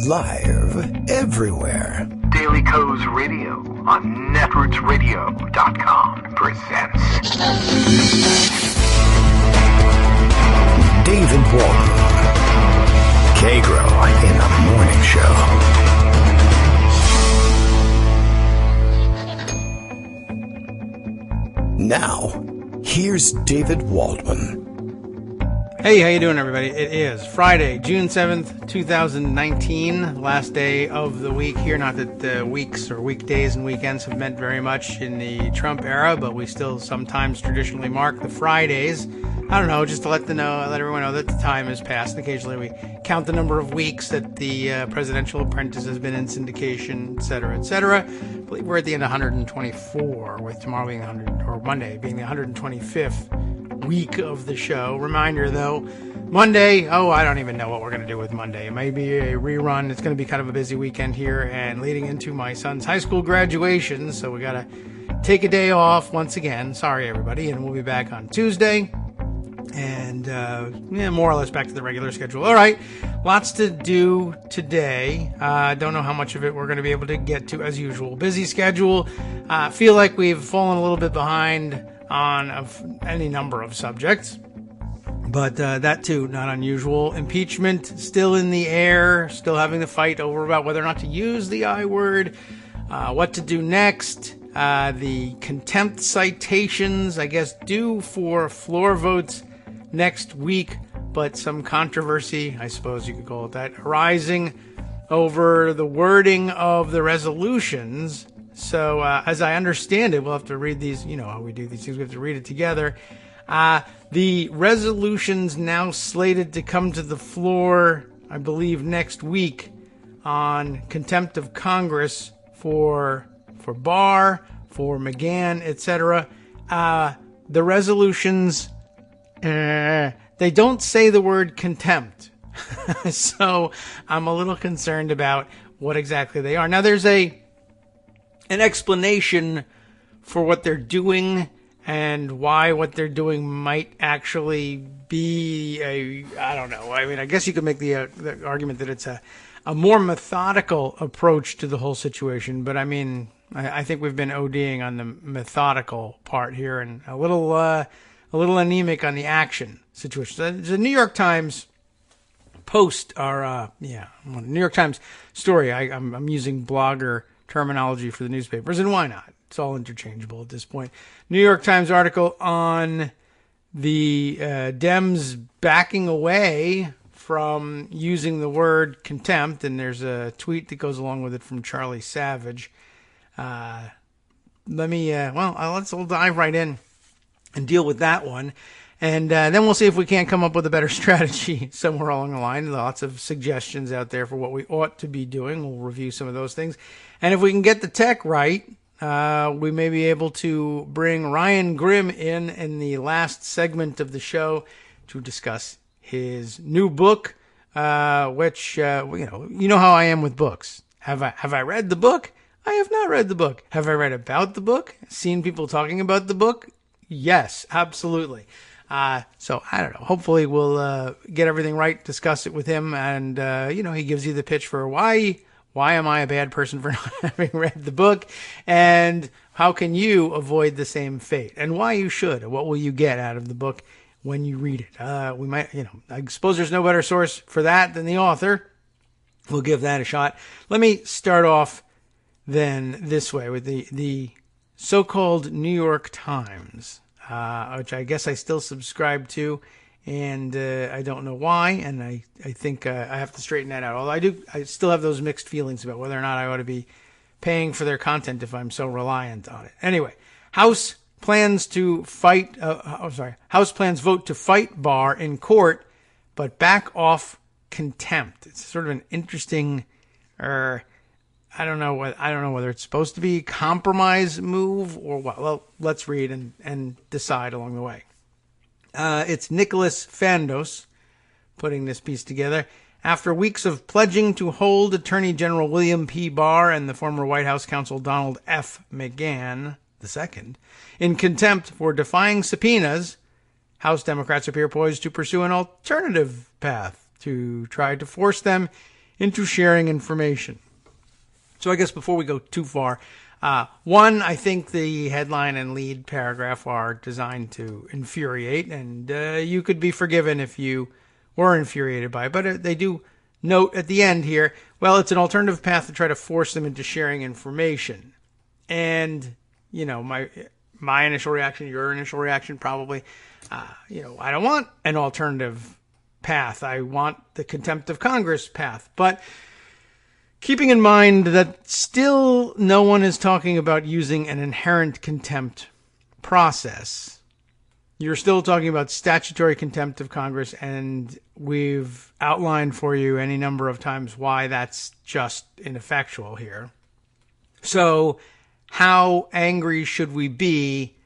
Live everywhere. Daily Co's Radio on netrootsradio.com presents David Walton. Kagro in the Morning Show. Now, here's David Waldman. Hey, how you doing, everybody? It is Friday, June 7th, 2019, last day of the week here. Not that weeks or weekdays and weekends have meant very much in the Trump era, but we still sometimes traditionally mark the Fridays. I don't know, just to let everyone know that the time has passed. Occasionally we count the number of weeks that the Presidential Apprentice has been in syndication, et cetera, et cetera. I believe we're at the end of 124, with tomorrow being Monday being the 125th week of the show. Reminder, though, Monday, I don't even know what we're going to do with Monday. It may be a rerun. It's going to be kind of a busy weekend here and leading into my son's high school graduation, so we got to take a day off once again. Sorry, everybody, and we'll be back on Tuesday. And, more or less back to the regular schedule. All right, lots to do today. Don't know how much of it we're going to be able to get to as usual. Busy schedule. Feel like we've fallen a little bit behind on any number of subjects. But that, too, not unusual. Impeachment still in the air. Still having to fight over about whether or not to use the I word. What to do next. The contempt citations, I guess, due for floor votes next week, but some controversy, I suppose you could call it that, arising over the wording of the resolutions. So, as I understand it, we'll have to read these, you know how we do these things, we have to read it together. The resolutions now slated to come to the floor, I believe, next week on contempt of Congress for Barr, for McGahn, etc. The resolutions, they don't say the word contempt. So I'm a little concerned about what exactly they are. Now, there's an explanation for what they're doing and why what they're doing might actually be I don't know. I mean, I guess you could make the argument that it's a more methodical approach to the whole situation. But I mean, I think we've been ODing on the methodical part here and a little anemic on the action situation. The New York Times post, New York Times story. I'm using blogger terminology for the newspapers, and why not? It's all interchangeable at this point. New York Times article on the Dems backing away from using the word contempt, and there's a tweet that goes along with it from Charlie Savage. Let's dive right in and deal with that one. And then we'll see if we can't come up with a better strategy somewhere along the line. Lots of suggestions out there for what we ought to be doing. We'll review some of those things. And if we can get the tech right, we may be able to bring Ryan Grimm in the last segment of the show to discuss his new book, which, you know how I am with books. Have I read the book? I have not read the book. Have I read about the book? Seen people talking about the book? Yes, absolutely. So I don't know. Hopefully we'll get everything right, discuss it with him, and he gives you the pitch for why am I a bad person for not having read the book, and how can you avoid the same fate, and why you should, and what will you get out of the book when you read it. We might, I suppose there's no better source for that than the author. We'll give that a shot. Let me start off then this way with the so-called New York Times, which I guess I still subscribe to, and I don't know why, and I think I have to straighten that out. Although I still have those mixed feelings about whether or not I ought to be paying for their content if I'm so reliant on it. Anyway, House plans vote to fight Barr in court, but back off contempt. It's sort of an interesting, I don't know whether it's supposed to be a compromise move or what. Well, let's read and decide along the way. It's Nicholas Fandos putting this piece together. After weeks of pledging to hold Attorney General William P. Barr and the former White House counsel Donald F. McGahn II in contempt for defying subpoenas, House Democrats appear poised to pursue an alternative path to try to force them into sharing information. So I guess before we go too far, one, I think the headline and lead paragraph are designed to infuriate, and you could be forgiven if you were infuriated by it. But they do note at the end here, well, it's an alternative path to try to force them into sharing information. And, my initial reaction, your initial reaction probably, I don't want an alternative path. I want the contempt of Congress path. But keeping in mind that still no one is talking about using an inherent contempt process. You're still talking about statutory contempt of Congress, and we've outlined for you any number of times why that's just ineffectual here. So how angry should we be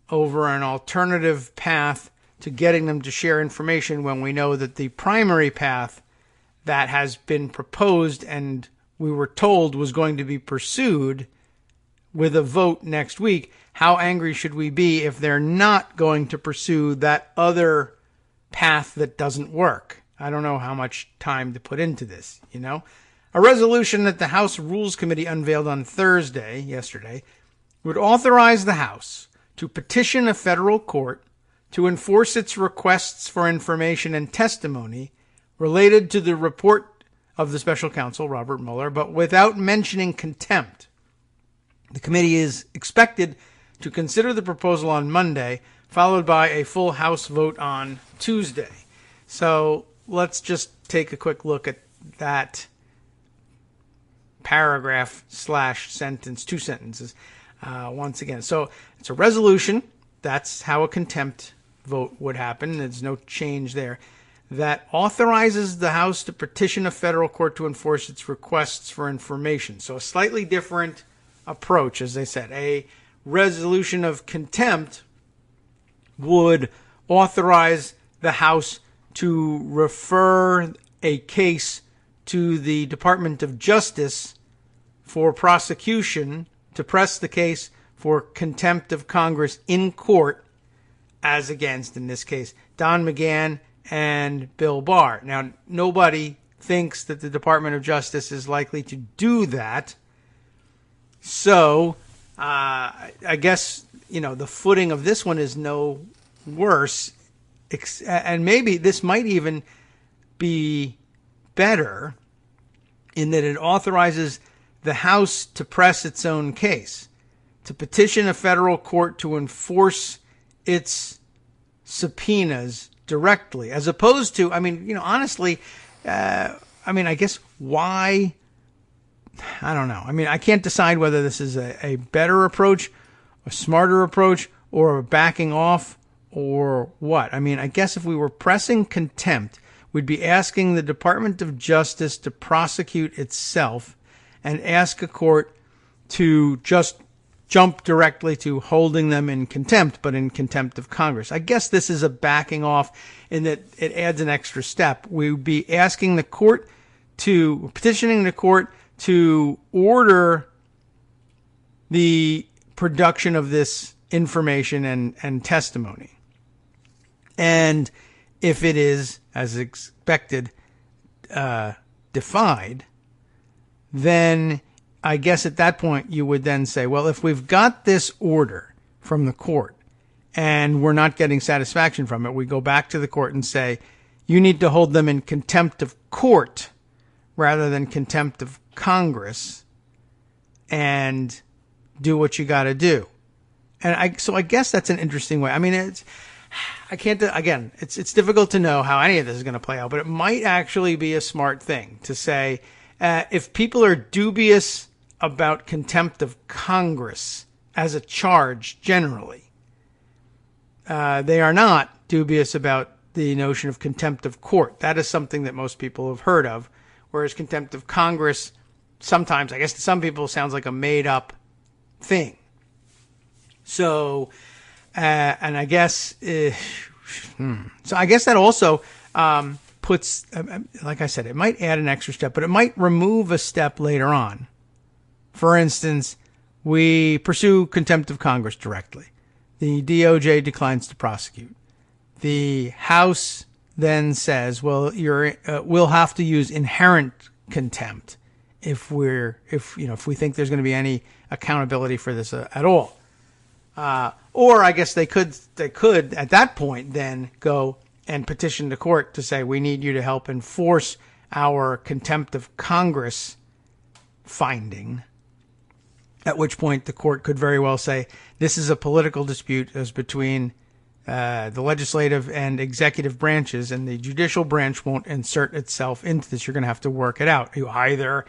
over an alternative path to getting them to share information when we know that the primary path that has been proposed and we were told was going to be pursued with a vote next week? How angry should we be if they're not going to pursue that other path that doesn't work? I don't know how much time to put into this, A resolution that the House Rules Committee unveiled on Thursday, yesterday, would authorize the House to petition a federal court to enforce its requests for information and testimony related to the report of the special counsel, Robert Mueller, but without mentioning contempt. The committee is expected to consider the proposal on Monday, followed by a full House vote on Tuesday. So let's just take a quick look at that paragraph / sentence, 2 sentences, once again. So it's a resolution. That's how a contempt vote would happen. There's no change there. That authorizes the House to petition a federal court to enforce its requests for information. So a slightly different approach, as they said. A resolution of contempt would authorize the House to refer a case to the Department of Justice for prosecution, to press the case for contempt of Congress in court as against, in this case, Don McGahn and Bill Barr. Now, nobody thinks that the Department of Justice is likely to do that. So, I guess, the footing of this one is no worse. And maybe this might even be better in that it authorizes the House to press its own case, to petition a federal court to enforce its subpoenas directly, as opposed to, honestly, I guess why, I don't know. I can't decide whether this is a better approach, a smarter approach, or a backing off, or what. I guess if we were pressing contempt, we'd be asking the Department of Justice to prosecute itself and ask a court to just jump directly to holding them in contempt, but in contempt of Congress. I guess this is a backing off in that it adds an extra step. We would be asking the court petitioning the court to order the production of this information and testimony. And if it is, as expected, defied, then I guess at that point you would then say, well, if we've got this order from the court and we're not getting satisfaction from it, we go back to the court and say, you need to hold them in contempt of court rather than contempt of Congress and do what you got to do. And I guess that's an interesting way. It's difficult to know how any of this is going to play out, but it might actually be a smart thing to say, if people are dubious about contempt of Congress as a charge generally, they are not dubious about the notion of contempt of court. That is something that most people have heard of, whereas contempt of Congress sometimes, I guess to some people, sounds like a made-up thing. So, and I guess, so I guess that also puts, like I said, it might add an extra step, but it might remove a step later on. For instance, we pursue contempt of Congress directly. The DOJ declines to prosecute. The House then says, well, we'll have to use inherent contempt if we think there's going to be any accountability for this at all. Or I guess they could at that point then go and petition the court to say, we need you to help enforce our contempt of Congress finding, at which point the court could very well say, this is a political dispute as between the legislative and executive branches, and the judicial branch won't insert itself into this. You're going to have to work it out. You either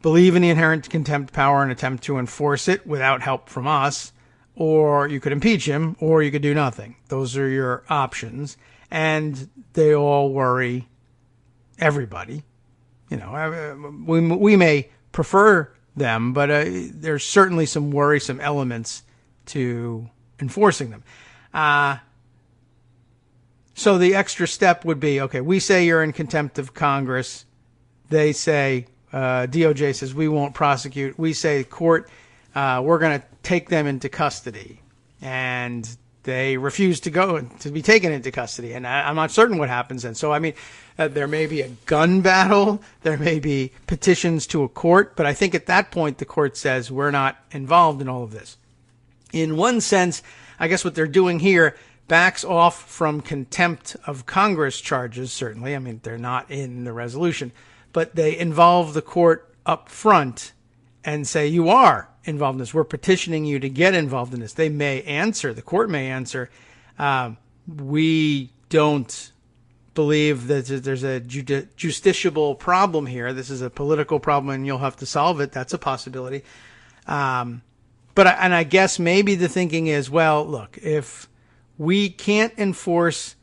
believe in the inherent contempt power and attempt to enforce it without help from us, or you could impeach him, or you could do nothing. Those are your options, and they all worry everybody. We may prefer them, but there's certainly some worrisome elements to enforcing them. So the extra step would be, okay, we say you're in contempt of Congress. They say, DOJ says we won't prosecute. We say, court, we're going to take them into custody. And they refuse to be taken into custody. And I'm not certain what happens then. So, there may be a gun battle. There may be petitions to a court. But I think at that point, the court says we're not involved in all of this. In one sense, I guess what they're doing here backs off from contempt of Congress charges, certainly. They're not in the resolution. But they involve the court up front and say, you are involved in this. We're petitioning you to get involved in this. They may answer, the court may answer, we don't believe that there's a justiciable problem here. This is a political problem and you'll have to solve it. That's a possibility. But I guess maybe the thinking is, well, look, if we can't enforce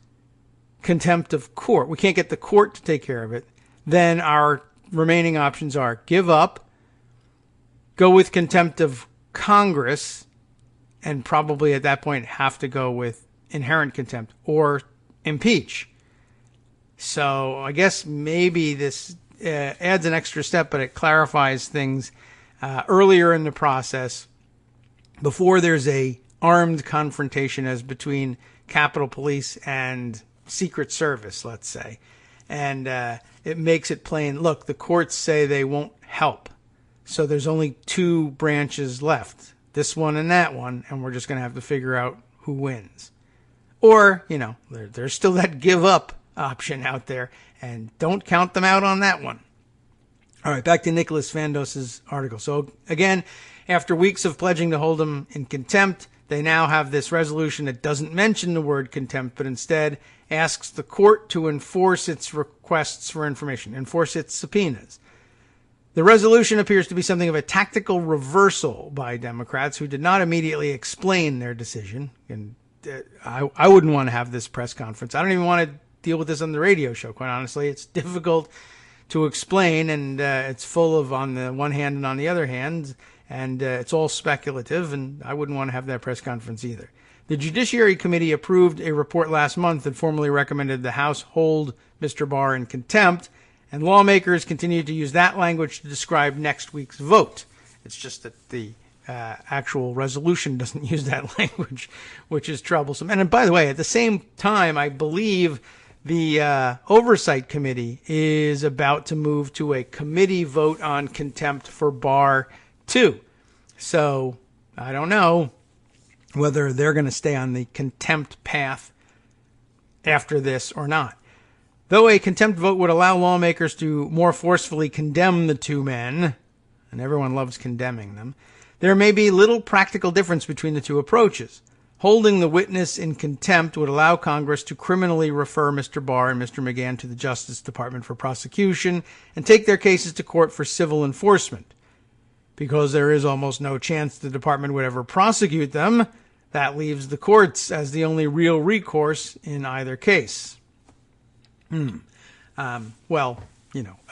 contempt of court, we can't get the court to take care of it, then our remaining options are give up, go with contempt of Congress, and probably at that point have to go with inherent contempt, or impeach. So I guess maybe this adds an extra step, but it clarifies things earlier in the process, before there's a armed confrontation as between Capitol Police and Secret Service, let's say. And it makes it plain, look, the courts say they won't help. So there's only two branches left, this one and that one, and we're just going to have to figure out who wins. Or, there's still that give up option out there, and don't count them out on that one. All right, back to Nicholas Vandos's article. So again, after weeks of pledging to hold him in contempt, they now have this resolution that doesn't mention the word contempt, but instead asks the court to enforce its requests for information, enforce its subpoenas. The resolution appears to be something of a tactical reversal by Democrats, who did not immediately explain their decision. And I wouldn't want to have this press conference. I don't even want to deal with this on the radio show, quite honestly. It's difficult to explain, and it's full of on the one hand and on the other hand, and it's all speculative, and I wouldn't want to have that press conference either. The Judiciary Committee approved a report last month that formally recommended the House hold Mr. Barr in contempt, and lawmakers continue to use that language to describe next week's vote. It's just that the actual resolution doesn't use that language, which is troublesome. And by the way, at the same time, I believe the Oversight Committee is about to move to a committee vote on contempt for Barr, too. So I don't know whether they're going to stay on the contempt path after this or not. Though a contempt vote would allow lawmakers to more forcefully condemn the two men, and everyone loves condemning them, there may be little practical difference between the two approaches. Holding the witness in contempt would allow Congress to criminally refer Mr. Barr and Mr. McGahn to the Justice Department for prosecution and take their cases to court for civil enforcement. Because there is almost no chance the department would ever prosecute them, that leaves the courts as the only real recourse in either case.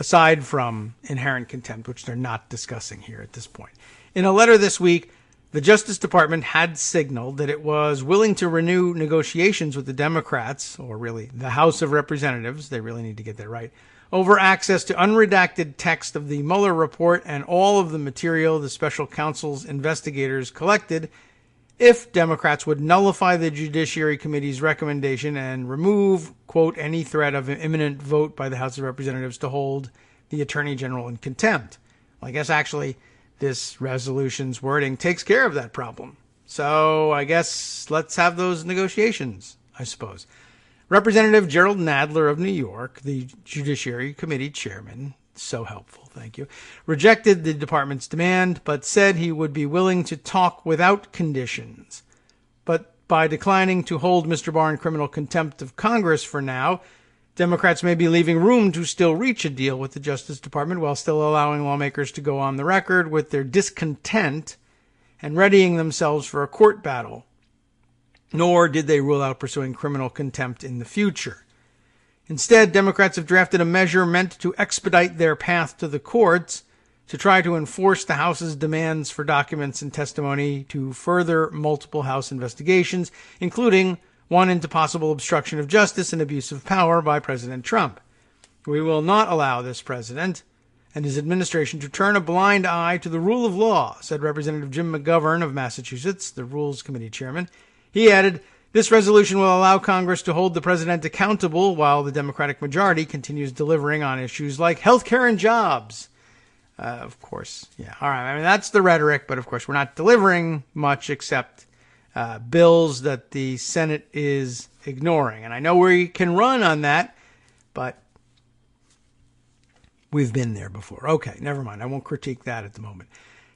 Aside from inherent contempt, which they're not discussing here at this point. In a letter this week, the Justice Department had signaled that it was willing to renew negotiations with the Democrats, or really the House of Representatives, they really need to get that right, over access to unredacted text of the Mueller report and all of the material the special counsel's investigators collected, if Democrats would nullify the Judiciary Committee's recommendation and remove, quote, any threat of an imminent vote by the House of Representatives to hold the Attorney General in contempt. Well, I guess actually this resolution's wording takes care of that problem. So I guess let's have those negotiations, I suppose. Representative Gerald Nadler of New York, the Judiciary Committee chairman, so helpful, thank you, rejected the department's demand, but said he would be willing to talk without conditions. But by declining to hold Mr. Barr in criminal contempt of Congress for now, Democrats may be leaving room to still reach a deal with the Justice Department while still allowing lawmakers to go on the record with their discontent and readying themselves for a court battle. Nor did they rule out pursuing criminal contempt in the future. Instead, Democrats have drafted a measure meant to expedite their path to the courts to try to enforce the House's demands for documents and testimony to further multiple House investigations, including one into possible obstruction of justice and abuse of power by President Trump. We will not allow this president and his administration to turn a blind eye to the rule of law, said Representative Jim McGovern of Massachusetts, the Rules Committee chairman. He added, this resolution will allow Congress to hold the president accountable while the Democratic majority continues delivering on issues like health care and jobs. Of course, yeah. All right, I mean, that's the rhetoric, but of course we're not delivering much except bills that the Senate is ignoring. And I know we can run on that, but we've been there before. Okay, never mind. I won't critique that at the moment.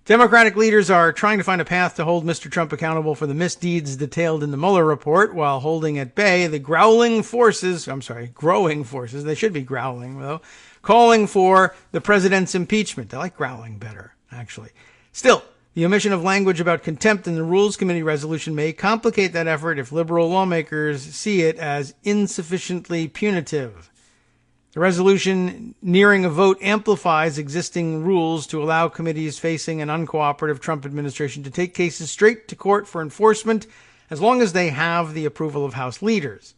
Democratic leaders are trying to find a path to hold Mr. Trump accountable for the misdeeds detailed in the Mueller report while holding at bay the growing forces, they should be growling though, calling for the president's impeachment. I like growling better, actually. Still, the omission of language about contempt in the Rules Committee resolution may complicate that effort if liberal lawmakers see it as insufficiently punitive. The resolution nearing a vote amplifies existing rules to allow committees facing an uncooperative Trump administration to take cases straight to court for enforcement as long as they have the approval of House leaders.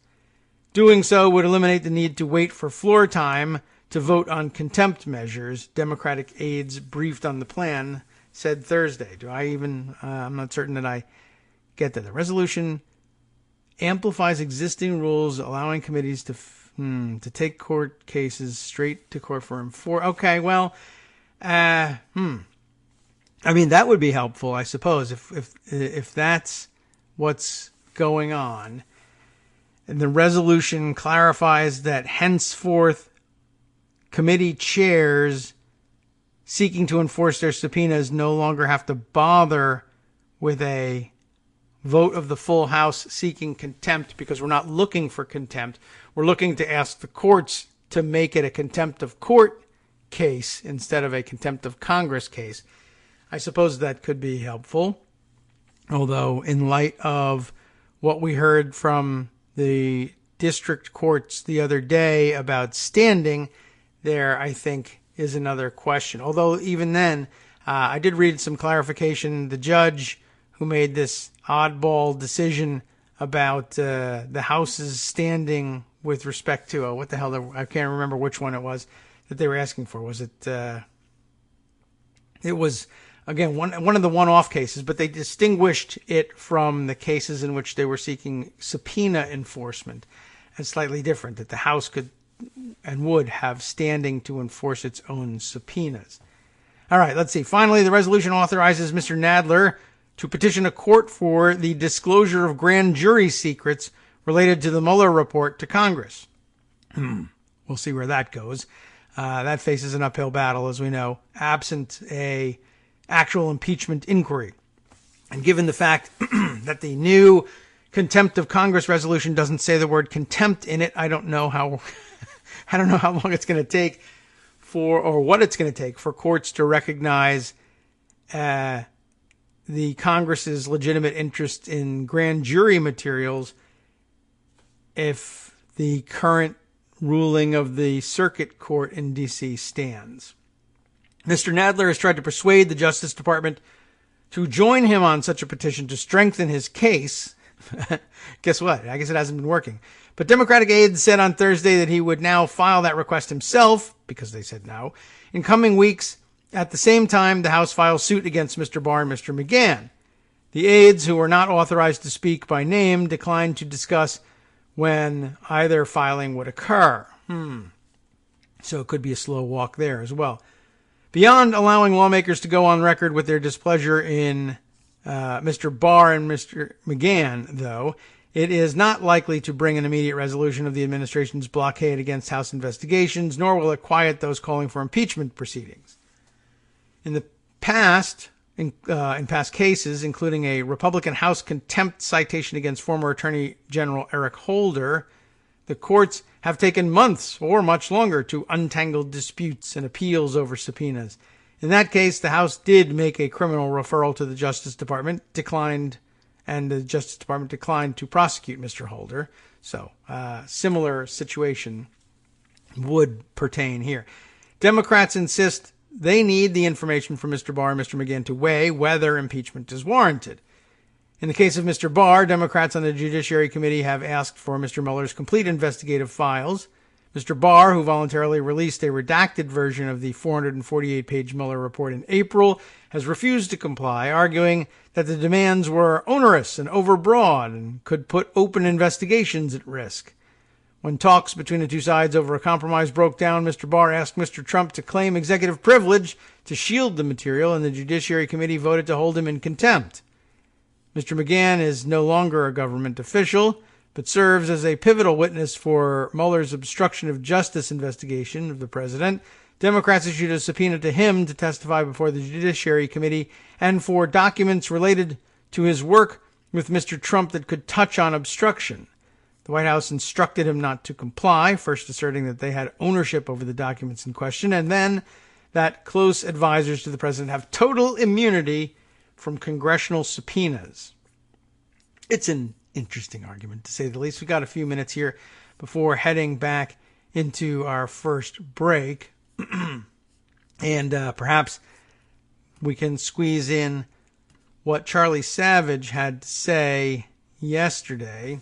Doing so would eliminate the need to wait for floor time to vote on contempt measures, Democratic aides briefed on the plan said Thursday. I'm not certain that I get that. The resolution amplifies existing rules allowing committees to take court cases straight to court for enforcement. Okay, well, I mean, that would be helpful, I suppose, if that's what's going on. And the resolution clarifies that henceforth committee chairs seeking to enforce their subpoenas no longer have to bother with a vote of the full House seeking contempt because we're not looking for contempt. We're looking to ask the courts to make it a contempt of court case instead of a contempt of Congress case. I suppose that could be helpful. Although in light of what we heard from the district courts the other day about standing, there I think is another question. Although even then, I did read some clarification. The judge who made this oddball decision about the House's standing with respect to, I can't remember which one it was that they were asking for. Was it, it was, again, one of the one-off cases, but they distinguished it from the cases in which they were seeking subpoena enforcement as slightly different, that the House could and would have standing to enforce its own subpoenas. All right, let's see. Finally, the resolution authorizes Mr. Nadler to petition a court for the disclosure of grand jury secrets related to the Mueller report to Congress. We'll see where that goes. That faces an uphill battle, as we know, absent a actual impeachment inquiry. And given the fact that the new contempt of Congress resolution doesn't say the word contempt in it, I don't know how long it's going to take what it's going to take for courts to recognize the Congress's legitimate interest in grand jury materials if the current ruling of the circuit court in D.C. stands. Mr. Nadler has tried to persuade the Justice Department to join him on such a petition to strengthen his case. Guess what? I guess it hasn't been working. But Democratic aides said on Thursday that he would now file that request himself, because they said no, in coming weeks. At the same time, the House files suit against Mr. Barr and Mr. McGahn. The aides, who were not authorized to speak by name, declined to discuss when either filing would occur. So it could be a slow walk there as well. Beyond allowing lawmakers to go on record with their displeasure in Mr. Barr and Mr. McGahn, though, it is not likely to bring an immediate resolution of the administration's blockade against House investigations, nor will it quiet those calling for impeachment proceedings. In the past, in past cases, including a Republican House contempt citation against former Attorney General Eric Holder, the courts have taken months or much longer to untangle disputes and appeals over subpoenas. In that case, the House did make a criminal referral to the Justice Department, and the Justice Department declined to prosecute Mr. Holder. So, similar situation would pertain here. Democrats insist they need the information from Mr. Barr and Mr. McGahn to weigh whether impeachment is warranted. In the case of Mr. Barr, Democrats on the Judiciary Committee have asked for Mr. Mueller's complete investigative files. Mr. Barr, who voluntarily released a redacted version of the 448-page Mueller report in April, has refused to comply, arguing that the demands were onerous and overbroad and could put open investigations at risk. When talks between the two sides over a compromise broke down, Mr. Barr asked Mr. Trump to claim executive privilege to shield the material, and the Judiciary Committee voted to hold him in contempt. Mr. McGahn is no longer a government official, but serves as a pivotal witness for Mueller's obstruction of justice investigation of the president. Democrats issued a subpoena to him to testify before the Judiciary Committee and for documents related to his work with Mr. Trump that could touch on obstruction. The White House instructed him not to comply, first asserting that they had ownership over the documents in question, and then that close advisors to the president have total immunity from congressional subpoenas. It's an interesting argument, to say the least. We've got a few minutes here before heading back into our first break. And perhaps we can squeeze in what Charlie Savage had to say yesterday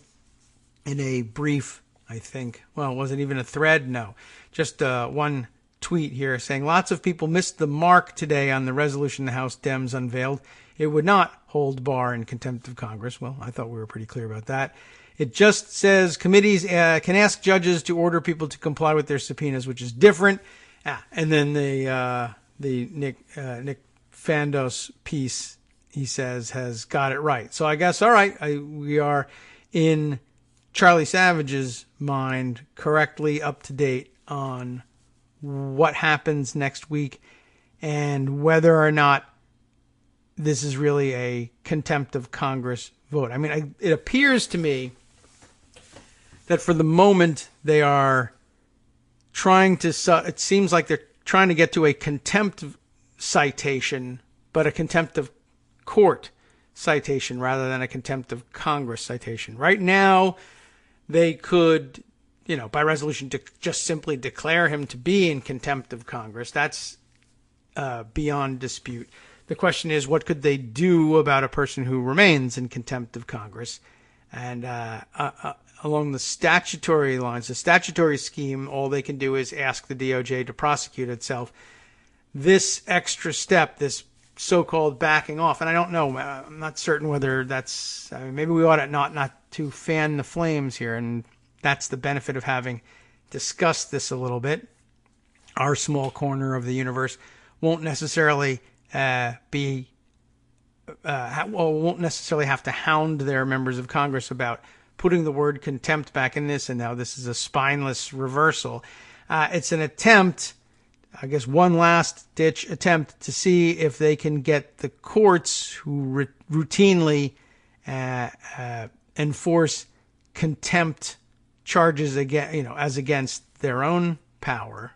in a brief, I think, well, was it even a thread? No, just one tweet here saying, lots of people missed the mark today on the resolution the House Dems unveiled. It would not hold Barr in contempt of Congress. Well, I thought we were pretty clear about that. It just says committees can ask judges to order people to comply with their subpoenas, which is different. And then the Nick Fandos piece, he says, has got it right. So I guess, all right, we are in Charlie Savage's mind correctly up to date on what happens next week and whether or not this is really a contempt of Congress vote. I mean, it appears to me that for the moment they are trying to, it seems like they're trying to get to a contempt citation, but a contempt of court citation rather than a contempt of Congress citation. Right now, they could, by resolution, just simply declare him to be in contempt of Congress. That's beyond dispute. The question is, what could they do about a person who remains in contempt of Congress? And along the statutory lines, the statutory scheme, all they can do is ask the DOJ to prosecute itself. This extra step, this so-called backing off, and I don't know, I'm not certain whether that's, maybe we ought to not to fan the flames here, and that's the benefit of having discussed this a little bit. Our small corner of the universe won't necessarily won't necessarily have to hound their members of Congress about putting the word contempt back in this, and now this is a spineless reversal. It's an attempt, I guess one last-ditch attempt to see if they can get the courts who routinely enforce contempt charges as against their own power.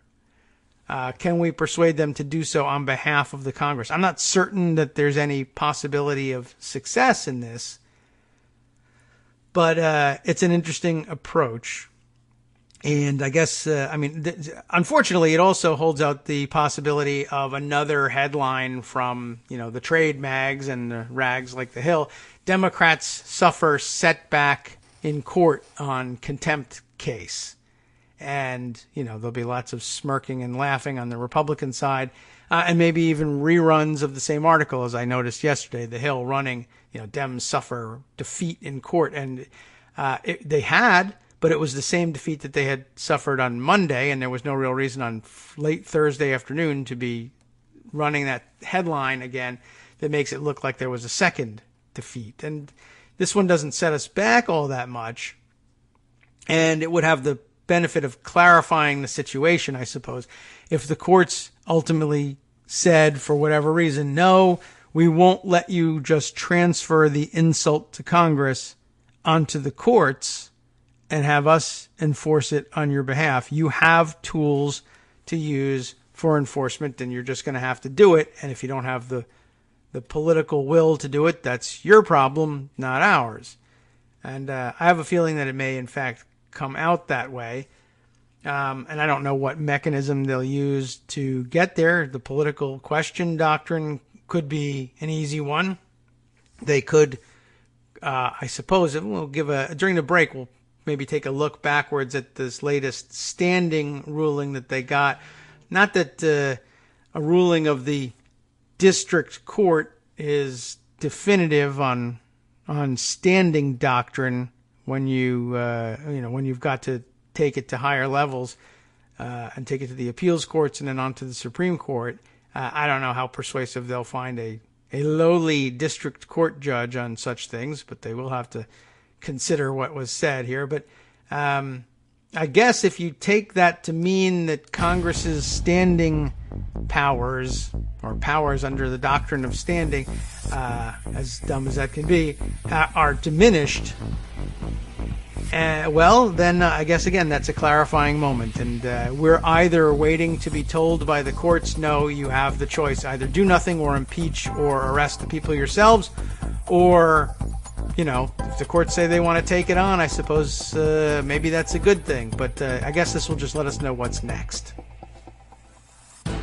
Can we persuade them to do so on behalf of the Congress? I'm not certain that there's any possibility of success in this, but it's an interesting approach. And I guess, unfortunately, it also holds out the possibility of another headline from, the trade mags and the rags like The Hill. Democrats suffer setback in court on contempt case. And, there'll be lots of smirking and laughing on the Republican side, and maybe even reruns of the same article, as I noticed yesterday, The Hill running, Dems suffer defeat in court. And they had but it was the same defeat that they had suffered on Monday, and there was no real reason on late Thursday afternoon to be running that headline again that makes it look like there was a second defeat. And this one doesn't set us back all that much, and it would have the benefit of clarifying the situation, I suppose. If the courts ultimately said, for whatever reason, no, we won't let you just transfer the insult to Congress onto the courts and have us enforce it on your behalf. You have tools to use for enforcement, and you're just going to have to do it. And if you don't have the political will to do it, that's your problem, not ours. And I have a feeling that it may, in fact, come out that way. And I don't know what mechanism they'll use to get there. The political question doctrine could be an easy one. They could, I suppose, we'll during the break, we'll maybe take a look backwards at this latest standing ruling that they got. Not that a ruling of the district court is definitive on standing doctrine when when you've got to take it to higher levels and take it to the appeals courts and then on to the Supreme Court. I don't know how persuasive they'll find a lowly district court judge on such things, but they will have to consider what was said here. But I guess if you take that to mean that Congress's standing powers, or powers under the doctrine of standing, as dumb as that can be, are diminished, well, then I guess, again, that's a clarifying moment. And we're either waiting to be told by the courts, no, you have the choice, either do nothing or impeach or arrest the people yourselves, or, if the courts say they want to take it on, I suppose maybe that's a good thing. But I guess this will just let us know what's next.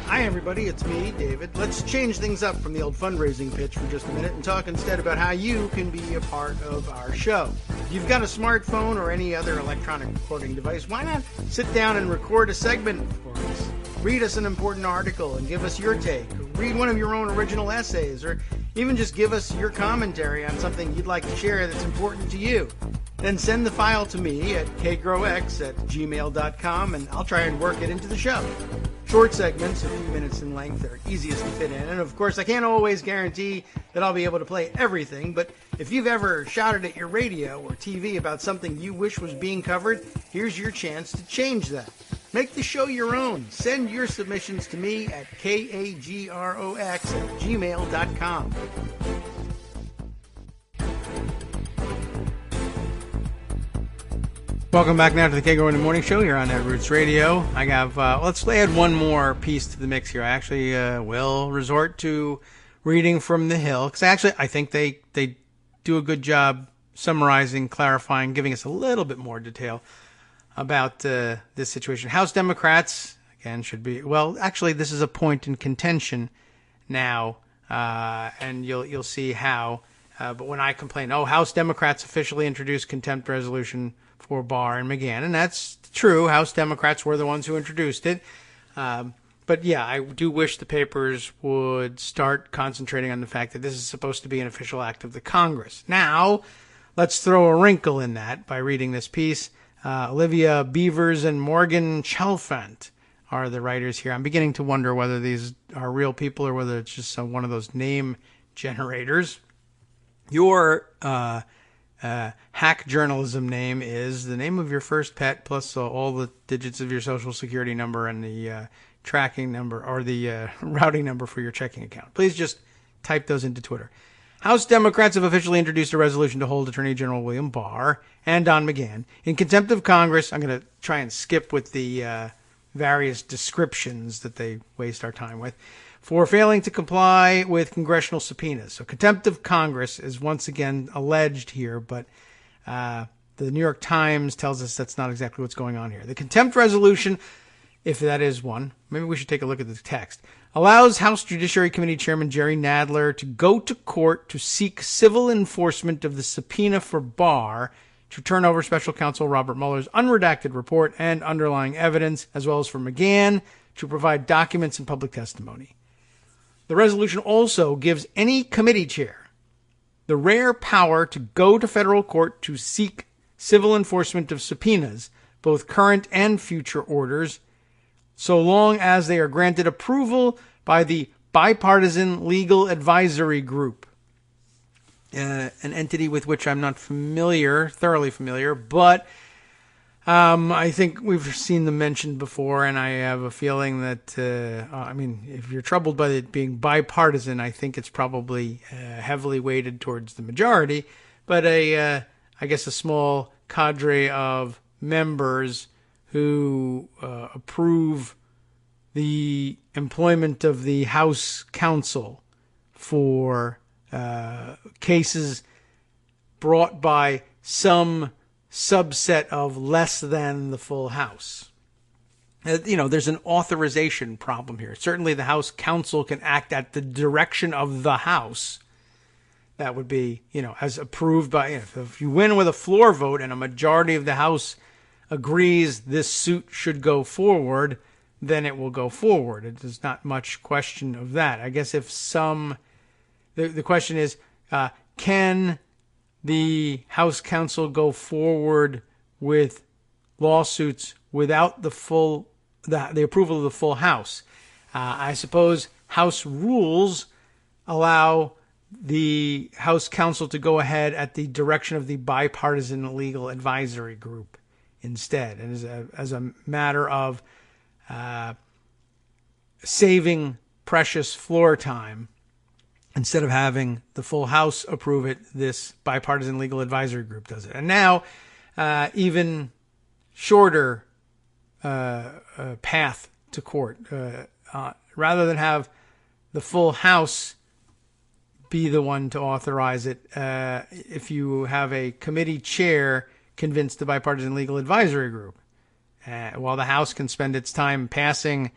Hi, everybody. It's me, David. Let's change things up from the old fundraising pitch for just a minute and talk instead about how you can be a part of our show. If you've got a smartphone or any other electronic recording device, why not sit down and record a segment for us? Read us an important article and give us your take. Read one of your own original essays, or even just give us your commentary on something you'd like to share that's important to you. Then send the file to me at kagrox@gmail.com, and I'll try and work it into the show. Short segments, a few minutes in length, are easiest to fit in. And of course, I can't always guarantee that I'll be able to play everything, but if you've ever shouted at your radio or TV about something you wish was being covered, here's your chance to change that. Make the show your own. Send your submissions to me at kagrox@gmail.com. Welcome back now to the Kagro in the Morning Show here on Roots Radio. I have, let's add one more piece to the mix here. I actually will resort to reading from the Hill, because I think they do a good job summarizing, clarifying, giving us a little bit more detail about this situation. House Democrats, again, should be, well, actually, this is a point in contention now, and you'll see how. But when I complain, House Democrats officially introduced contempt resolution for Barr and McGahn, and that's true. House Democrats were the ones who introduced it. But yeah, I do wish the papers would start concentrating on the fact that this is supposed to be an official act of the Congress. Now, let's throw a wrinkle in that by reading this piece. Olivia Beavers and Morgan Chalfant are the writers here. I'm beginning to wonder whether these are real people or whether it's just one of those name generators. Your hack journalism name is the name of your first pet plus all the digits of your social security number and the tracking number or the routing number for your checking account. Please just type those into Twitter. House Democrats have officially introduced a resolution to hold Attorney General William Barr and Don McGahn in contempt of Congress. I'm going to try and skip with the various descriptions that they waste our time with, for failing to comply with congressional subpoenas. So contempt of Congress is once again alleged here, but the New York Times tells us that's not exactly what's going on here. The contempt resolution, if that is one, maybe we should take a look at the text, allows House Judiciary Committee Chairman Jerry Nadler to go to court to seek civil enforcement of the subpoena for Barr to turn over Special Counsel Robert Mueller's unredacted report and underlying evidence, as well as for McGahn to provide documents and public testimony. The resolution also gives any committee chair the rare power to go to federal court to seek civil enforcement of subpoenas, both current and future orders, so long as they are granted approval by the Bipartisan Legal Advisory Group, an entity with which I'm not thoroughly familiar, but I think we've seen them mentioned before, and I have a feeling that, if you're troubled by it being bipartisan, I think it's probably heavily weighted towards the majority, but I guess a small cadre of members who approve the employment of the House counsel for cases brought by some subset of less than the full House. There's an authorization problem here. Certainly the House counsel can act at the direction of the House. That would be, as approved by, if you win with a floor vote and a majority of the House agrees this suit should go forward, then it will go forward. There's not much question of that. I guess if the question is, can the House counsel go forward with lawsuits without the approval of the full House? I suppose House rules allow the House counsel to go ahead at the direction of the Bipartisan Legal Advisory Group instead, and as a matter of saving precious floor time. Instead of having the full House approve it, this Bipartisan Legal Advisory Group does it. And now, even shorter path to court. Rather than have the full House be the one to authorize it, if you have a committee chair convince the Bipartisan Legal Advisory Group, while the House can spend its time passing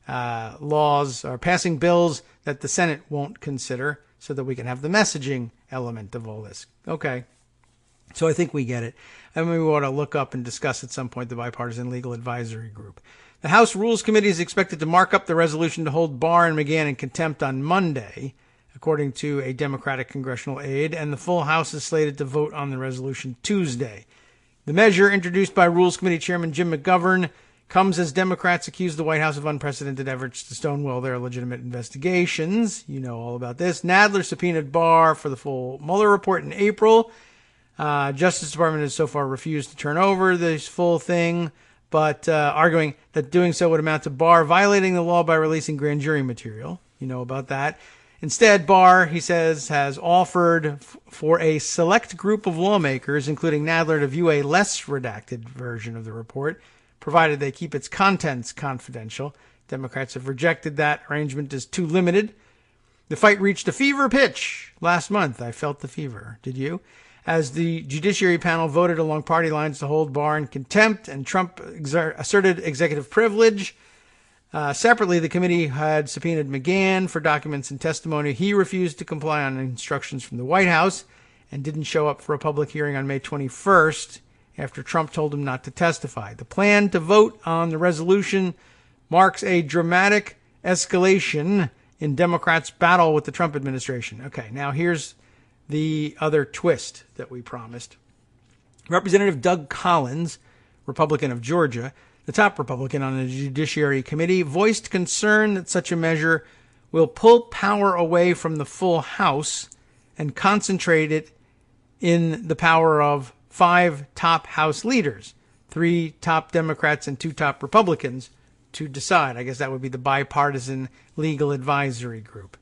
laws or passing bills that the Senate won't consider, so that we can have the messaging element of all this. Okay. So I think we get it. And we ought to look up and discuss at some point the Bipartisan Legal Advisory Group. The House Rules Committee is expected to mark up the resolution to hold Barr and McGahn in contempt on Monday, according to a Democratic congressional aide, and the full House is slated to vote on the resolution Tuesday. The measure, introduced by Rules Committee Chairman Jim McGovern, comes as Democrats accuse the White House of unprecedented efforts to stonewall their legitimate investigations. You know all about this. Nadler subpoenaed Barr for the full Mueller report in April. Justice Department has so far refused to turn over this full thing, but arguing that doing so would amount to Barr violating the law by releasing grand jury material. You know about that. Instead, Barr, he says, has offered for a select group of lawmakers, including Nadler, to view a less redacted version of the report, provided they keep its contents confidential. Democrats have rejected that arrangement as too limited. The fight reached a fever pitch last month. I felt the fever. Did you? As the Judiciary panel voted along party lines to hold Barr in contempt, and Trump asserted executive privilege. Separately, the committee had subpoenaed McGahn for documents and testimony. He refused to comply on instructions from the White House and didn't show up for a public hearing on May 21st after Trump told him not to testify. The plan to vote on the resolution marks a dramatic escalation in Democrats' battle with the Trump administration. Okay, now here's the other twist that we promised. Representative Doug Collins, Republican of Georgia, the top Republican on the Judiciary Committee, voiced concern that such a measure will pull power away from the full House and concentrate it in the power of 5 top House leaders, 3 top Democrats and 2 top Republicans, to decide. I guess that would be the Bipartisan Legal Advisory Group.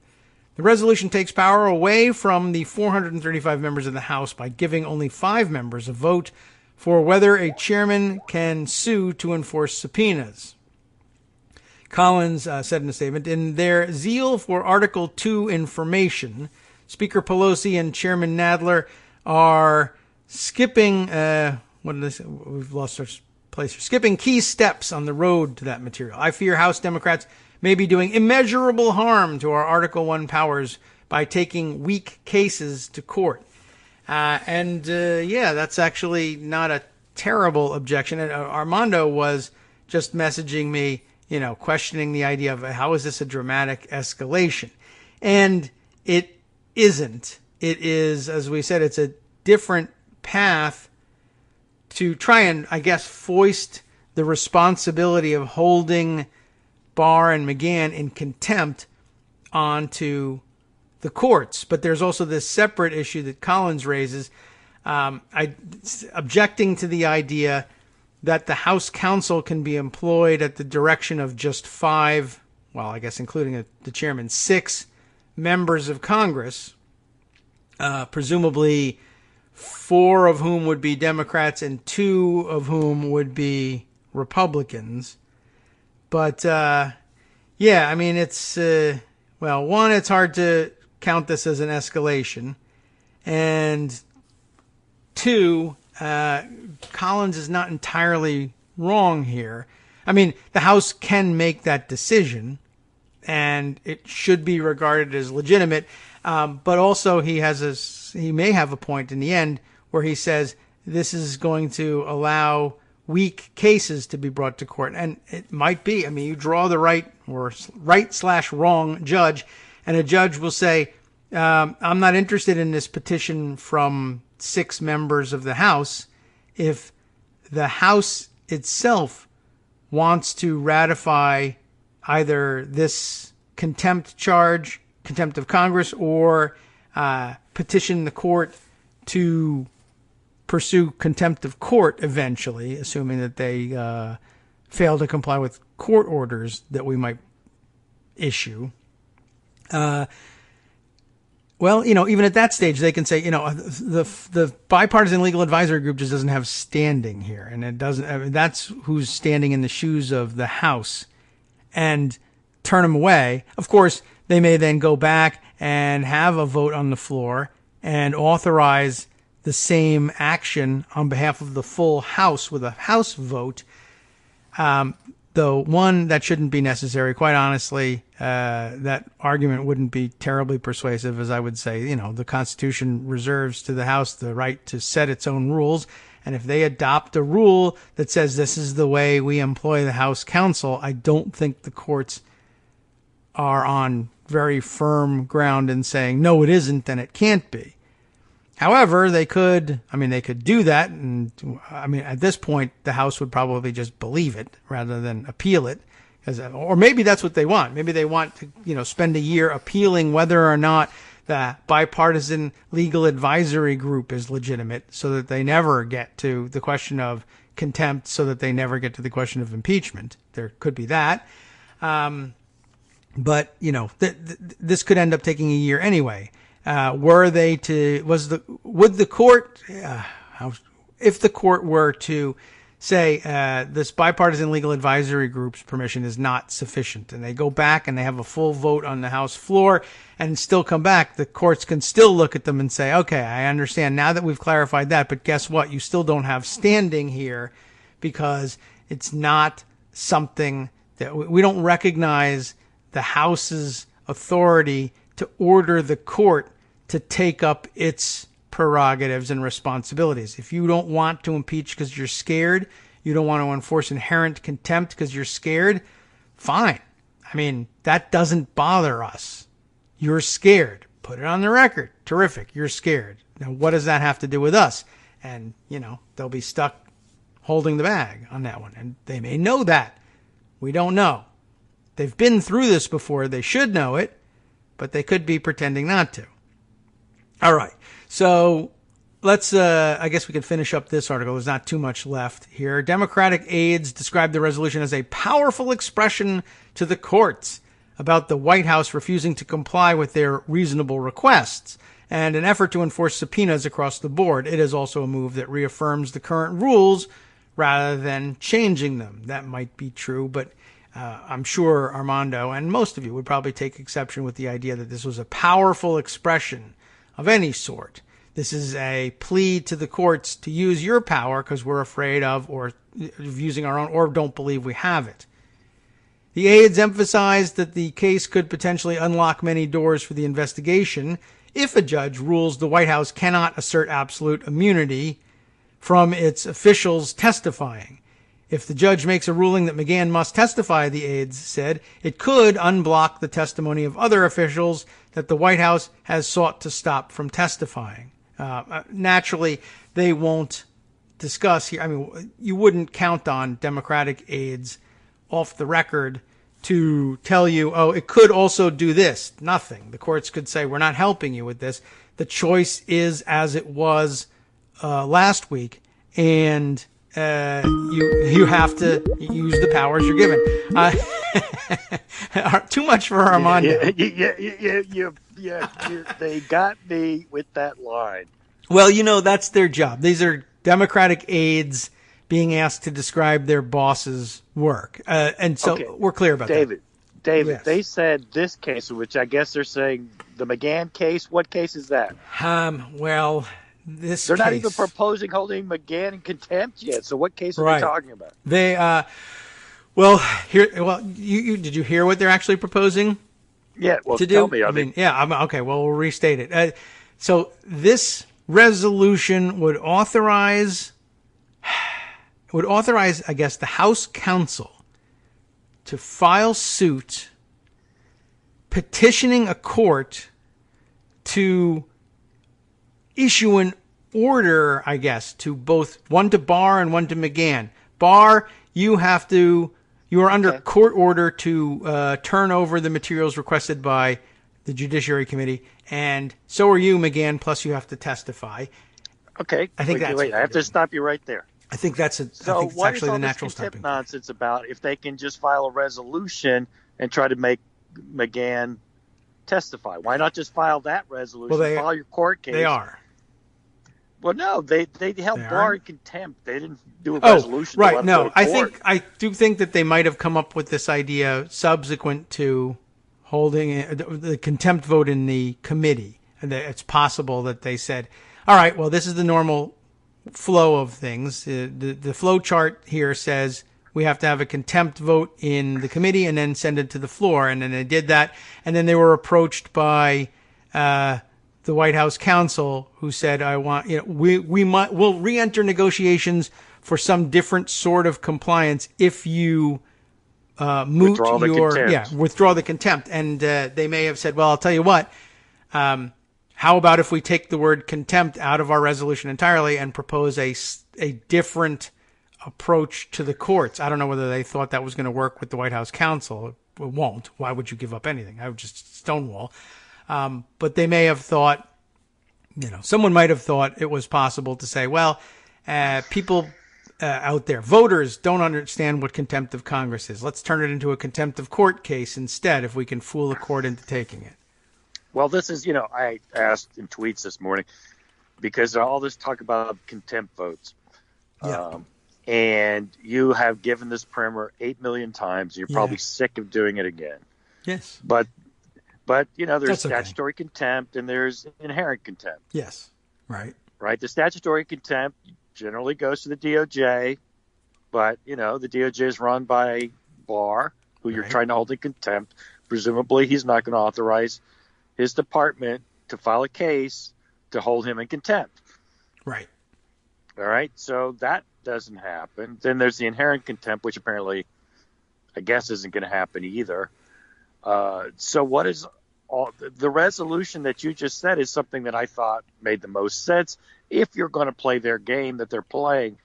The resolution takes power away from the 435 members of the House by giving only 5 members a vote for whether a chairman can sue to enforce subpoenas. Collins said in a statement, in their zeal for Article 2 information, Speaker Pelosi and Chairman Nadler are skipping, we've lost our place here, skipping key steps on the road to that material. I fear House Democrats may be doing immeasurable harm to our Article 1 powers by taking weak cases to court. That's actually not a terrible objection. And Armando was just messaging me, questioning the idea of how is this a dramatic escalation? And it isn't. It is, as we said, it's a different path to try and, I guess, foist the responsibility of holding Barr and McGahn in contempt onto the courts. But there's also this separate issue that Collins raises, objecting to the idea that the House counsel can be employed at the direction of just 5, well, I guess including the chairman, 6 members of Congress, presumably 4 of whom would be Democrats and 2 of whom would be Republicans. But, yeah, I mean, it's, well, one, it's hard to count this as an escalation. And 2, Collins is not entirely wrong here. I mean, the House can make that decision, and it should be regarded as legitimate. But also he may have a point in the end where he says this is going to allow weak cases to be brought to court. And it might be. I mean, you draw the right/wrong judge, and a judge will say, I'm not interested in this petition from 6 members of the House. If the House itself wants to ratify either this contempt charge, contempt of Congress, or petition the court to pursue contempt of court eventually, assuming that they fail to comply with court orders that we might issue. Well, even at that stage, they can say, the bipartisan legal advisory group just doesn't have standing here. And it doesn't, I mean, that's who's standing in the shoes of the House, and turn them away. Of course, they may then go back and have a vote on the floor and authorize the same action on behalf of the full House with a House vote. Though one, that shouldn't be necessary. Quite honestly, that argument wouldn't be terribly persuasive, as I would say, the Constitution reserves to the House the right to set its own rules. And if they adopt a rule that says this is the way we employ the House counsel, I don't think the courts are on very firm ground in saying, no, it isn't, and it can't be. However, they could do that. And at this point, the House would probably just believe it rather than appeal it. Or maybe that's what they want. Maybe they want to, spend a year appealing whether or not the bipartisan legal advisory group is legitimate, so that they never get to the question of contempt, so that they never get to the question of impeachment. There could be that. But, this could end up taking a year anyway. If the court were to say this bipartisan legal advisory group's permission is not sufficient, and they go back and they have a full vote on the House floor and still come back, the courts can still look at them and say, okay, I understand now that we've clarified that, but guess what? You still don't have standing here because it's not something that we don't recognize the House's authority to order the court to take up its prerogatives and responsibilities. If you don't want to impeach because you're scared, you don't want to enforce inherent contempt because you're scared, fine. That doesn't bother us. You're scared. Put it on the record. Terrific. You're scared. Now, what does that have to do with us? And, they'll be stuck holding the bag on that one. And they may know that. We don't know. They've been through this before. They should know it, but they could be pretending not to. All right. So let's, I guess we can finish up this article. There's not too much left here. Democratic aides described the resolution as a powerful expression to the courts about the White House refusing to comply with their reasonable requests and an effort to enforce subpoenas across the board. It is also a move that reaffirms the current rules rather than changing them. That might be true, but I'm sure Armando and most of you would probably take exception with the idea that this was a powerful expression of any sort. This is a plea to the courts to use your power because we're afraid of using our own or don't believe we have it. The aides emphasized that the case could potentially unlock many doors for the investigation if a judge rules the White House cannot assert absolute immunity from its officials testifying. If the judge makes a ruling that McGahn must testify, the aides said, it could unblock the testimony of other officials that the White House has sought to stop from testifying. Naturally, they won't discuss here. I mean, you wouldn't count on Democratic aides off the record to tell you, oh, it could also do this. Nothing. The courts could say, we're not helping you with this. The choice is as it was last week, and you have to use the powers you're given. Too much for Armando. They got me with that line. Well, that's their job. These are Democratic aides being asked to describe their boss's work. And so we're clear about that. David, yes. They said this case, which I guess they're saying the McGahn case. What case is that? Well, they're not even proposing holding McGahn in contempt yet. So what case are they talking about? They, did you hear what they're actually proposing? Yeah, well, to tell do? me. Okay, well, we'll restate it. So this resolution would authorize, I guess, the House Counsel to file suit petitioning a court to issue an order, I guess, to both one to Barr and one to McGahn. Barr, you are under court order to turn over the materials requested by the Judiciary Committee, and so are you, McGahn, plus you have to testify. Okay. I think I have to stop you right there. I think that's it's actually the natural stopping point. Nonsense about if they can just file a resolution and try to make McGahn testify. Why not just file that resolution? Well, file your court case. They are. Well, no, they held Barr in contempt. They didn't do a resolution. Right. No, I do think that they might have come up with this idea subsequent to holding the contempt vote in the committee. And it's possible that they said, all right, well, this is the normal flow of things. The flow chart here says we have to have a contempt vote in the committee and then send it to the floor. And then they did that. And then they were approached by the White House counsel who said, we'll re-enter negotiations for some different sort of compliance if you withdraw the contempt. And they may have said, well, I'll tell you what, how about if we take the word contempt out of our resolution entirely and propose a different approach to the courts? I don't know whether they thought that was going to work with the White House counsel. It won't. Why would you give up anything? I would just stonewall. But they may have thought, someone might have thought it was possible to say, well, people out there, voters don't understand what contempt of Congress is. Let's turn it into a contempt of court case instead if we can fool the court into taking it. Well, this is, I asked in tweets this morning because all this talk about contempt votes. Yeah. And you have given this primer 8 million times. And you're probably sick of doing it again. Yes. But there's statutory contempt and there's inherent contempt. Yes. Right. Right. The statutory contempt generally goes to the DOJ, but, the DOJ is run by Barr, who you're trying to hold in contempt. Presumably, he's not going to authorize his department to file a case to hold him in contempt. Right. All right. So that doesn't happen. Then there's the inherent contempt, which apparently, I guess, isn't going to happen either. So what is the resolution that you just said is something that I thought made the most sense if you're going to play their game that they're playing,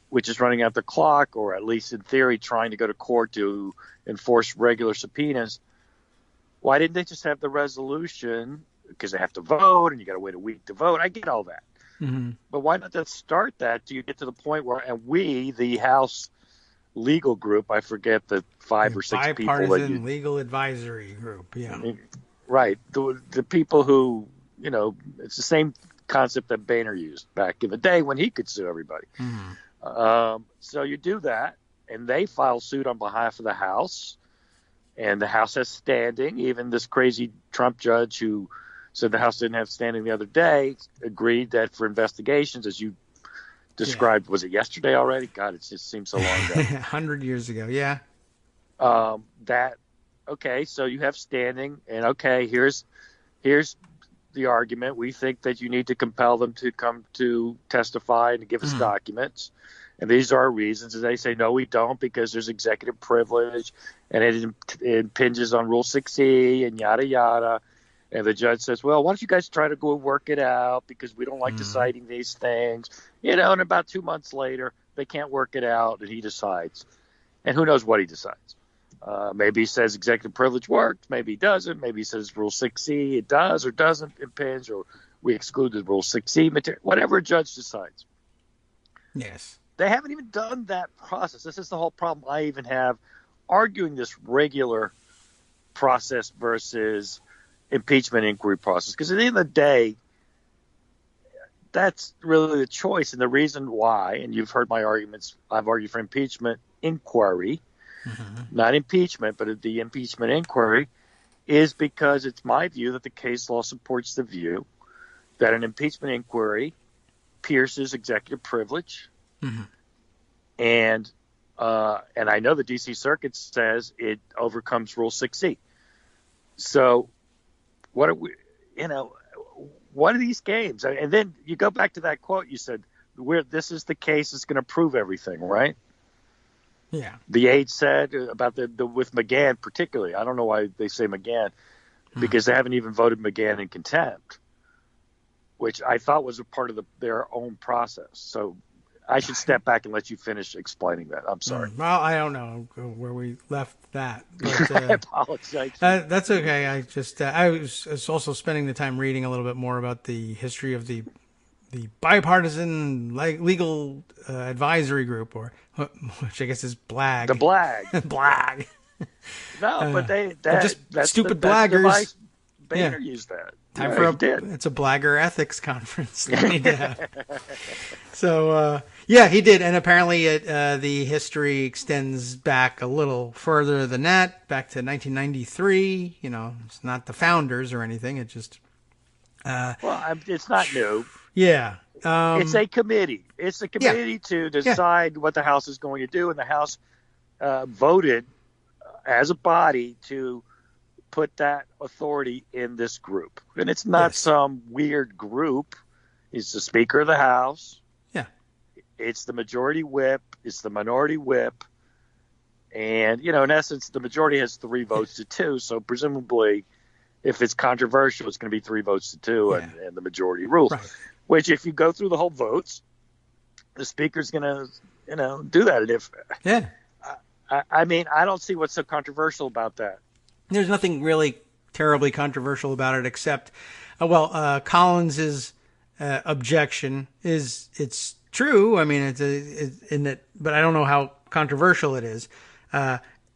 which is running out the clock, or at least in theory trying to go to court to enforce regular subpoenas. Why didn't they just have the resolution? Because they have to vote, and you got to wait a week to vote. I get all that. Mm-hmm. But why not just start that till you get to the point where, and we, the House legal group, I forget the 5 or 6 people. Bipartisan legal advisory group, yeah. Right. The people who, it's the same concept that Boehner used back in the day when he could sue everybody. Mm-hmm. So you do that, and they file suit on behalf of the House. And the House has standing. Even this crazy Trump judge who said the House didn't have standing the other day agreed that for investigations, as you described, was it yesterday already? God, it just seems so long ago. 100 years ago, yeah. So you have standing, and here's the argument. We think that you need to compel them to come to testify and to give us documents. And these are our reasons. And they say, no, we don't, because there's executive privilege and it impinges on Rule 6E and yada, yada. And the judge says, well, why don't you guys try to go work it out because we don't like deciding these things. And about 2 months later, they can't work it out, and he decides. And who knows what he decides. Maybe he says executive privilege worked. Maybe he doesn't. Maybe he says Rule 6C, it does or doesn't impinge, or we excluded Rule 6C material. Whatever a judge decides. Yes. They haven't even done that process. This is the whole problem I even have arguing this regular process versus impeachment inquiry process, because at the end of the day, that's really the choice. And the reason why, and you've heard my arguments, I've argued for impeachment inquiry, not impeachment, but the impeachment inquiry, is because it's my view that the case law supports the view that an impeachment inquiry pierces executive privilege. And I know the D.C. Circuit says it overcomes Rule 6C. So what are we, what are these games? And then you go back to that quote you said, this is the case that's going to prove everything, right? Yeah. The aide said about the with McGahn particularly. I don't know why they say McGahn, because they haven't even voted McGahn in contempt, which I thought was a part of their own process. So I should step back and let you finish explaining that. I'm sorry. Well, I don't know where we left that. But, I apologize. That's okay. I was also spending the time reading a little bit more about the history of the bipartisan legal advisory group, or which I guess is BLAG. The BLAG. BLAG. No, but that's stupid blaggers. Boehner used that. Time for it's a blagger ethics conference. They need to have. So he did, and apparently the history extends back a little further than that, back to 1993. It's not the founders or anything. It just it's not new. Yeah, it's a committee. It's a committee to decide what the House is going to do, and the House voted as a body to put that authority in this group. And it's not some weird group. It's the Speaker of the House. Yeah. It's the majority whip. It's the minority whip. And, in essence, the majority has 3 votes to 2. So presumably, if it's controversial, it's going to be 3 votes to 2 and the majority rules. Right. Which, if you go through the whole votes, the Speaker's going to, do that. And if, I don't see what's so controversial about that. There's nothing really terribly controversial about it, except, Collins's objection is it's true. I mean, but I don't know how controversial it is.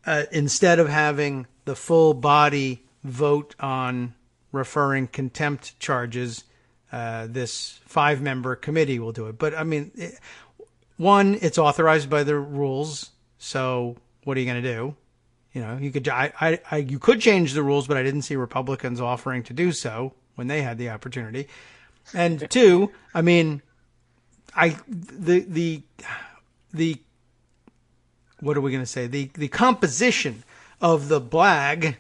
Instead of having the full body vote on referring contempt charges, this 5-member committee will do it. But I mean, it's authorized by the rules. So what are you going to do? You could change the rules, but I didn't see Republicans offering to do so when they had the opportunity. And 2, I mean, the what are we going to say? The composition of the BLAG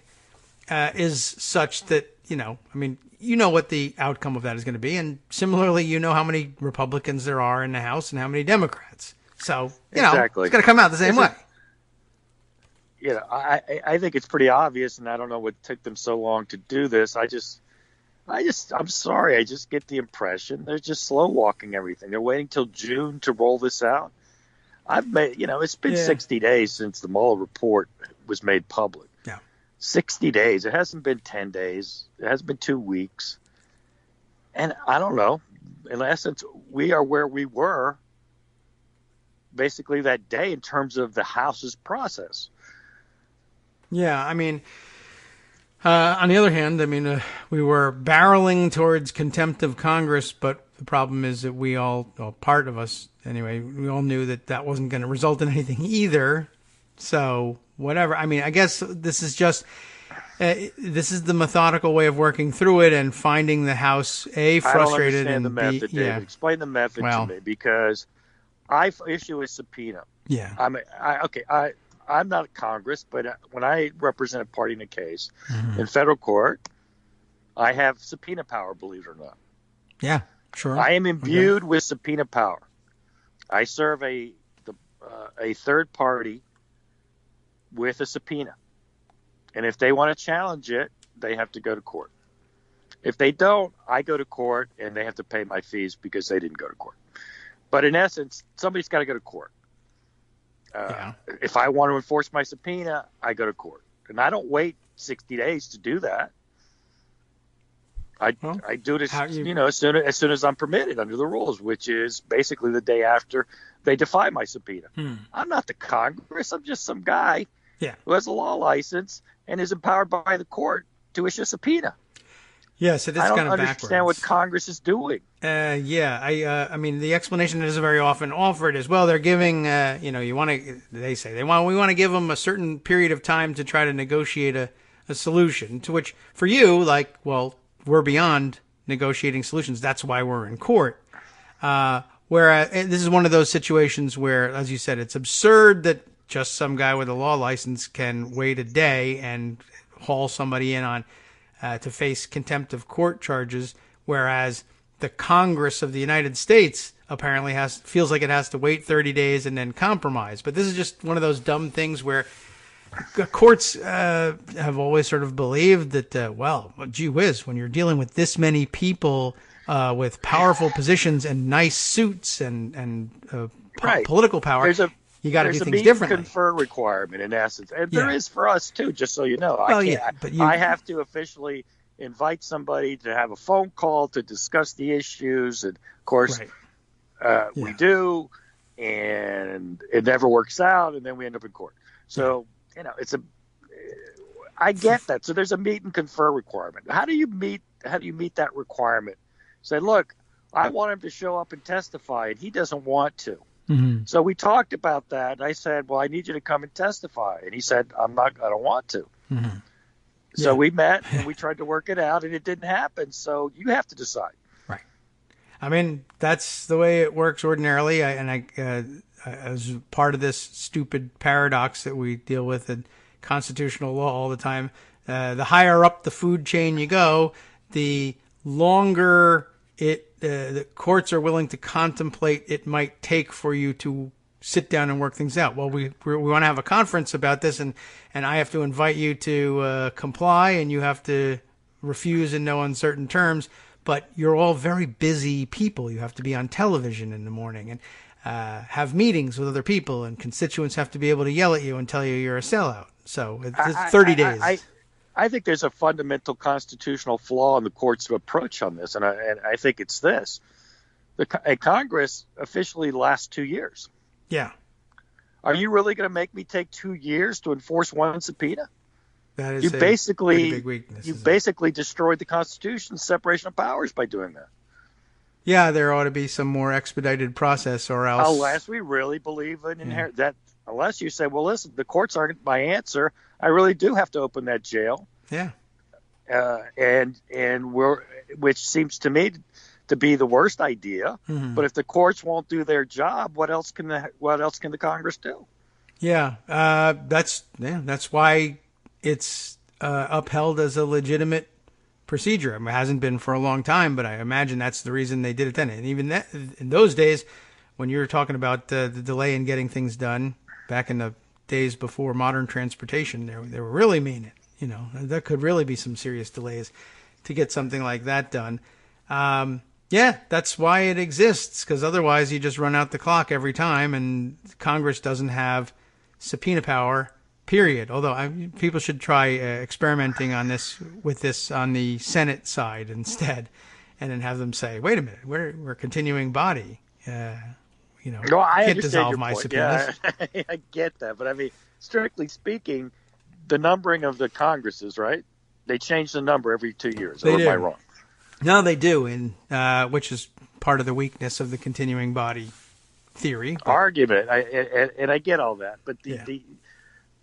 is such that, what the outcome of that is going to be. And similarly, how many Republicans there are in the House and how many Democrats. So, exactly. It's going to come out the same way. I think it's pretty obvious, and I don't know what took them so long to do this. I'm sorry. I just get the impression they're just slow walking everything. They're waiting till June to roll this out. It's been 60 days since the Mueller report was made public. Yeah. 60 days. It hasn't been 10 days. It hasn't been 2 weeks. And I don't know. In essence, we are where we were basically that day in terms of the House's process. Yeah, I mean, on the other hand, we were barreling towards contempt of Congress, but the problem is that part of us anyway, we all knew that wasn't going to result in anything either. So whatever. I mean, I guess this is just this is the methodical way of working through it and finding the House frustrated I don't understand and the method, David. Explain the method to me, because I issue a subpoena. Yeah. I'm not Congress, but when I represent a party in a case in federal court, I have subpoena power, believe it or not. Yeah, sure. I am imbued with subpoena power. I serve a third party with a subpoena. And if they want to challenge it, they have to go to court. If they don't, I go to court and they have to pay my fees because they didn't go to court. But in essence, somebody's got to go to court. If I want to enforce my subpoena, I go to court. And I don't wait 60 days to do that. I do it as soon as I'm permitted under the rules, which is basically the day after they defy my subpoena. I'm not the Congress. I'm just some guy who has a law license and is empowered by the court to issue a subpoena. Yes, it is kind of backwards. I don't understand what Congress is doing. I mean, the explanation that is very often offered is, well, they're giving, we want to give them a certain period of time to try to negotiate a solution, to which for you, we're beyond negotiating solutions. That's why we're in court. Whereas this is one of those situations where, as you said, it's absurd that just some guy with a law license can wait a day and haul somebody in on to face contempt of court charges, whereas the Congress of the United States apparently feels like it has to wait 30 days and then compromise. But this is just one of those dumb things where courts have always sort of believed that, gee whiz, when you're dealing with this many people with powerful positions and nice suits and political power, you got to do things differently. There's a meet and confer requirement in essence, and there is for us too. Just so you know, I have to officially invite somebody to have a phone call to discuss the issues, and of course, we do, and it never works out, and then we end up in court. So I get that. So there's a meet and confer requirement. How do you meet that requirement? Say, look, I want him to show up and testify, and he doesn't want to. Mm-hmm. So we talked about that. And I said, well, I need you to come and testify. And he said, I don't want to. Mm-hmm. So we met and we tried to work it out, and it didn't happen. So you have to decide. Right. I mean, that's the way it works ordinarily. As part of this stupid paradox that we deal with in constitutional law all the time, the higher up the food chain you go, the longer the courts are willing to contemplate it might take for you to sit down and work things out. Well, we want to have a conference about this, and I have to invite you to comply, and you have to refuse in no uncertain terms. But you're all very busy people. You have to be on television in the morning and have meetings with other people, and constituents have to be able to yell at you and tell you you're a sellout. So it's 30 days. I think there's a fundamental constitutional flaw in the court's approach on this, and I think it's this. A Congress officially lasts 2 years. Yeah. Are you really going to make me take 2 years to enforce one subpoena? That is pretty big weakness. You basically destroyed the Constitution's separation of powers by doing that. Yeah, there ought to be some more expedited process, or else. Unless we really believe in that. Unless you say, well, listen, the courts aren't my answer. I really do have to open that jail. Yeah. Which seems to me to be the worst idea. Mm-hmm. But if the courts won't do their job, what else can the Congress do? Yeah. That's why it's upheld as a legitimate procedure. I mean, it hasn't been for a long time, but I imagine that's the reason they did it then. And even in those days, when you were talking about the delay in getting things done, back in the days before modern transportation, they were really mean it. There could really be some serious delays to get something like that done. That's why it exists, because otherwise you just run out the clock every time, and Congress doesn't have subpoena power, period. Although people should try experimenting on this on the Senate side instead, and then have them say, wait a minute, we're a continuing body. No, I can't dissolve my subpoenas. Yeah, I get that. But I mean, strictly speaking, the numbering of the Congresses, right? They change the number every 2 years. Or am I wrong? No, they do, which is part of the weakness of the continuing body theory. Argument. I get all that. But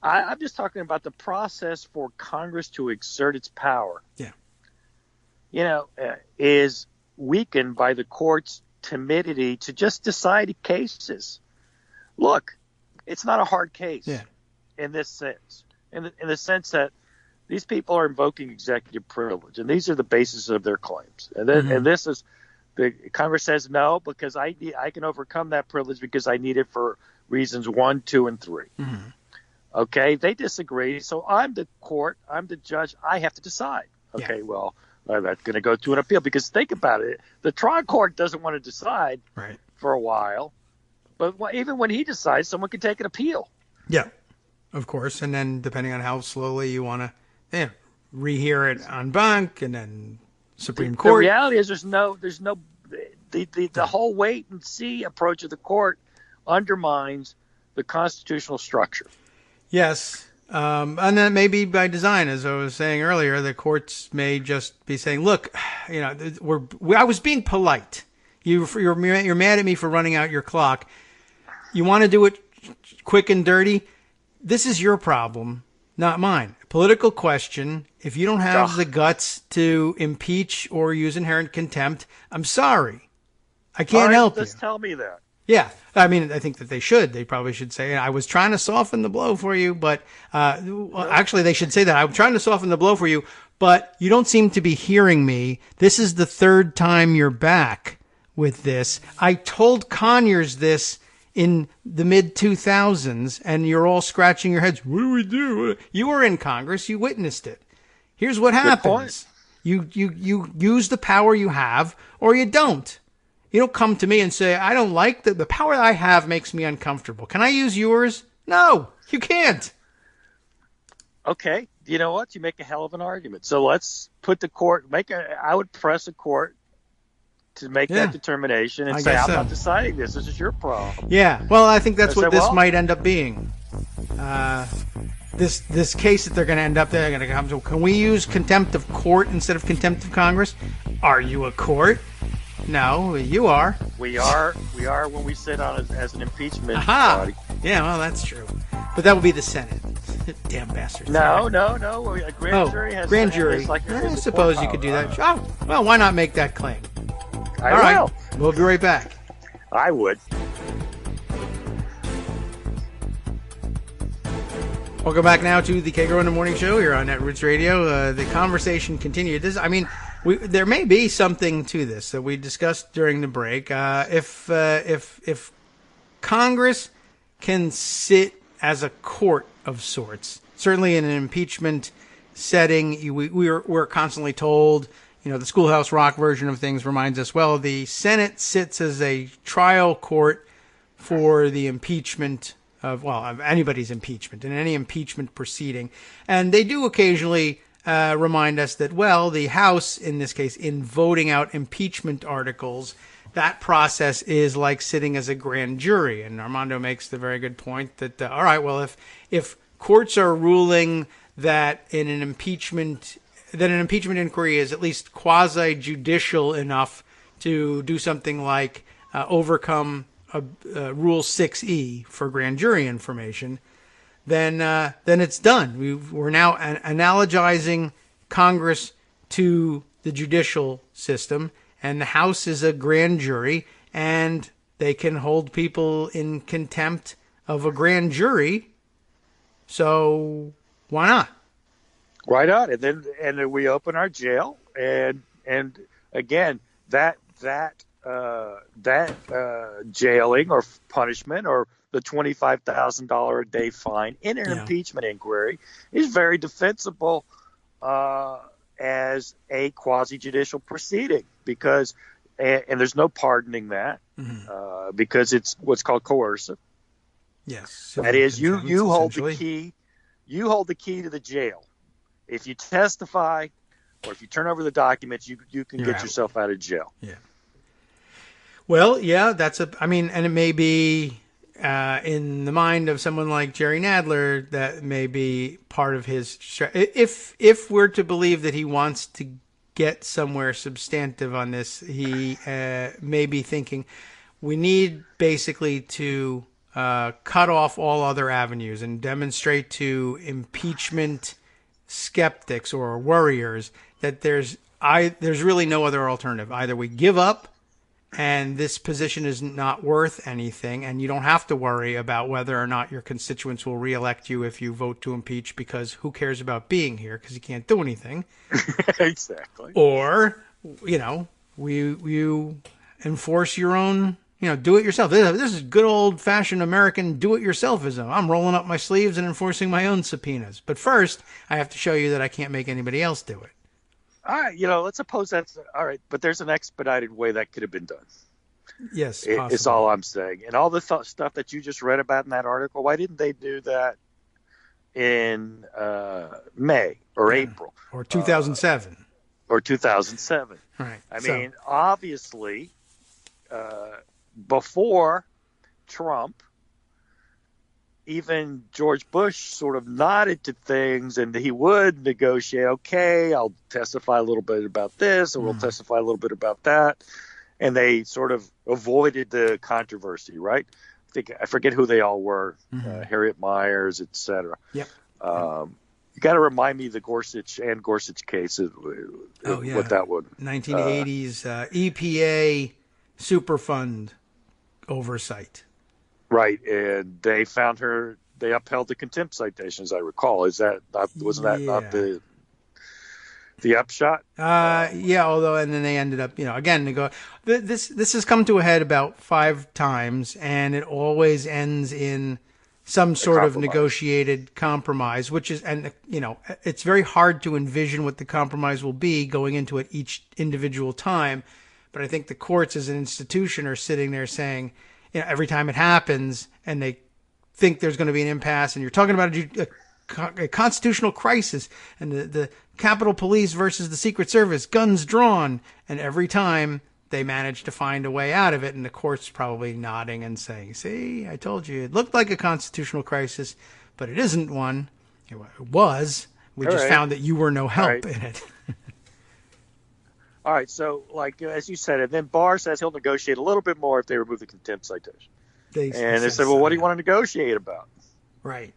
I'm just talking about the process for Congress to exert its power. Yeah. Is weakened by the court's timidity to just decide cases. Look, it's not a hard case in this sense, in the sense that these people are invoking executive privilege, and these are the basis of their claims. And then, and this is the Congress says no, because I can overcome that privilege because I need it for reasons 1, 2, and 3. Mm-hmm. Okay, they disagree. So I'm the court, I'm the judge. I have to decide. Okay, well, That's going to go to an appeal, because think about it. The trial court doesn't want to decide Right. for a while, but even when he decides, someone can take an appeal. Yeah, of course. And then depending on how slowly you want to rehear it en banc and then Supreme Court. The reality is the whole wait and see approach of the court undermines the constitutional structure. Yes. And that may be by design, as I was saying earlier. The courts may just be saying, "Look, I was being polite. You're mad at me for running out your clock. You want to do it quick and dirty. This is your problem, not mine. Political question. If you don't have the guts to impeach or use inherent contempt, I'm sorry. I can't help you. Just tell me that." Yeah, I mean, I think that they should. They probably should say, I was trying to soften the blow for you, but actually they should say that. I'm trying to soften the blow for you, but you don't seem to be hearing me. This is the third time you're back with this. I told Conyers this in the mid-2000s, and you're all scratching your heads. What do we do? You were in Congress. You witnessed it. Here's what happens. You use the power you have, or you don't. You don't come to me and say, I don't like the power I have makes me uncomfortable. Can I use yours? No, you can't. Okay. You know what? You make a hell of an argument. So let's put the court, I would press a court to make that determination and say, I'm not deciding this. This is your problem. Yeah. Well, I think that's what this might end up being. This case that they're going to come to, can we use contempt of court instead of contempt of Congress? Are you a court? No, you are. We are when we sit on it as an impeachment body. Yeah, well, that's true. But that would be the Senate. Damn bastards. No. A grand jury has... Grand jury. I suppose you could do that. Oh, well, why not make that claim? All right. We'll be right back. I would. Welcome back now to the Kagro in the Morning Show here on Netroots Radio. The conversation continued. There may be something to this that we discussed during the break. If Congress can sit as a court of sorts, certainly in an impeachment setting, we're constantly told, the Schoolhouse Rock version of things reminds us, well, the Senate sits as a trial court for the impeachment of anybody's impeachment in any impeachment proceeding. And they do occasionally remind us that, well, the House, in this case, in voting out impeachment articles, that process is like sitting as a grand jury. And Armando makes the very good point that, all right, well, if courts are ruling that an impeachment inquiry is at least quasi-judicial enough to do something like overcome Rule 6E for grand jury information, then it's done. We're now analogizing Congress to the judicial system, and the House is a grand jury, and they can hold people in contempt of a grand jury. So why not? Why not? And then we open our jail, and again that jailing or punishment or the $25,000 a day fine in an impeachment inquiry is very defensible as a quasi-judicial proceeding, because and there's no pardoning that because it's what's called coercive. Yes, that is, you hold the key. You hold the key to the jail. If you testify or if you turn over the documents, you can get yourself out of jail. Yeah. Well, yeah, and it may be in the mind of someone like Jerry Nadler, that may be part of his, if we're to believe that he wants to get somewhere substantive on this, he may be thinking we need basically to cut off all other avenues and demonstrate to impeachment skeptics or worriers that there's really no other alternative. Either we give up and this position is not worth anything, and you don't have to worry about whether or not your constituents will reelect you if you vote to impeach, because who cares about being here because you can't do anything. Exactly. Or, you enforce your own, do it yourself. This is good old-fashioned American do-it-yourselfism. I'm rolling up my sleeves and enforcing my own subpoenas. But first, I have to show you that I can't make anybody else do it. All right, let's suppose that's all right, but there's an expedited way that could have been done. Yes, It's all I'm saying. And all the stuff that you just read about in that article, why didn't they do that in May or April? Or 2007. Or 2007. Right. I mean, obviously, before Trump, even George Bush sort of nodded to things, and he would negotiate, okay, I'll testify a little bit about this, and we'll testify a little bit about that. And they sort of avoided the controversy, right? I forget who they all were, Harriet Miers, et cetera. Yep. You got to remind me the Gorsuch case, what that would. 1980s EPA Superfund oversight. Right, and they upheld the contempt citation, as I recall. Wasn't that not the upshot? Although, and then they ended up, again, this has come to a head about 5 times, and it always ends in some sort of negotiated compromise, which is, and it's very hard to envision what the compromise will be going into it each individual time. But I think the courts as an institution are sitting there saying, every time it happens and they think there's going to be an impasse, and you're talking about a constitutional crisis and the Capitol Police versus the Secret Service, guns drawn, and every time they manage to find a way out of it, and the court's probably nodding and saying, see, I told you, it looked like a constitutional crisis, but it isn't one. It was. We just found that you were no help in it. All right, so as you said, and then Barr says he'll negotiate a little bit more if they remove the contempt citation. They said, well, what do you want to negotiate about? Right.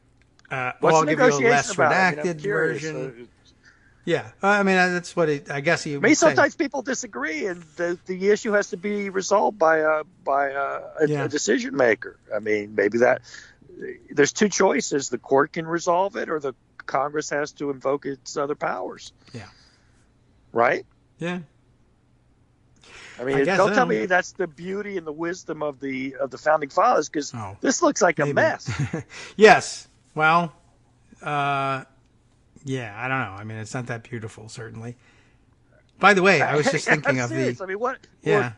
What's I'll the give you a negotiation less about? redacted version. Yeah, I mean, that's what I guess he would say. Sometimes people disagree, and the issue has to be resolved by a decision maker. I mean, maybe there's 2 choices. The court can resolve it, or the Congress has to invoke its other powers. Yeah. Right? Yeah. I mean, don't tell me that's the beauty and the wisdom of the founding fathers, because this looks like a mess. Yes. Well, I don't know. I mean, it's not that beautiful, certainly. By the way, I was just thinking of serious. I mean, what? Yeah.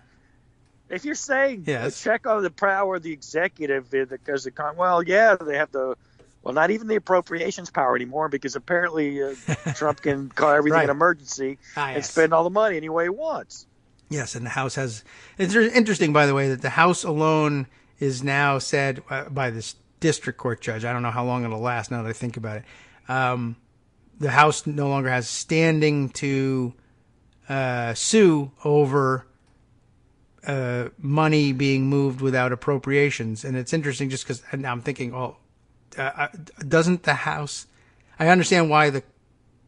If you're saying check on the power of the executive, because they have the. Well, not even the appropriations power anymore, because apparently Trump can call everything an emergency and spend all the money any way he wants. Yes, and the House has. It's interesting, by the way, that the House alone is now said by this district court judge. I don't know how long it'll last now that I think about it. The House no longer has standing to sue over money being moved without appropriations. And it's interesting just because now I'm thinking, doesn't the House... I understand why the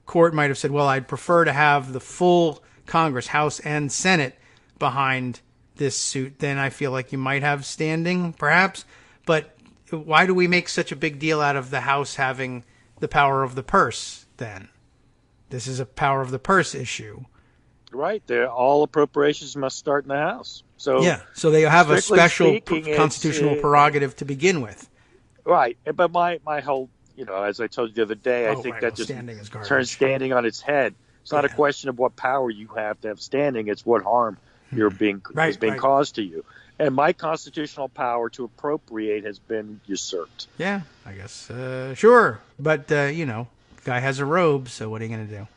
court might have said, well, I'd prefer to have the full Congress, House and Senate, behind this suit. Then I feel like you might have standing, perhaps. But why do we make such a big deal out of the House having the power of the purse, then? This is a power of the purse issue. Right. All appropriations must start in the House. So they have a special constitutional prerogative to begin with. Right. But my whole, as I told you the other day, I think that just turns standing on its head. It's not a question of what power you have to have standing. It's what harm is being caused to you. And my constitutional power to appropriate has been usurped. Yeah, I guess. Sure. But, guy has a robe, so what are you going to do?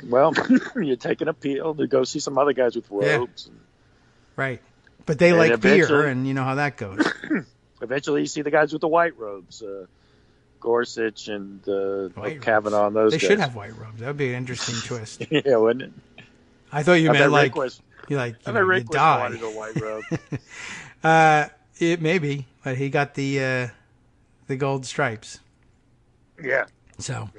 Well, you take an appeal to go see some other guys with robes. Yeah. Right. But they like beer, and you know how that goes. Eventually you see the guys with the white robes. Gorsuch and Kavanaugh and those guys. They should have white robes. That would be an interesting twist. Yeah, wouldn't it? I thought you meant like Rick you die. Wanted a white robe. It maybe, but he got the gold stripes. Yeah. So,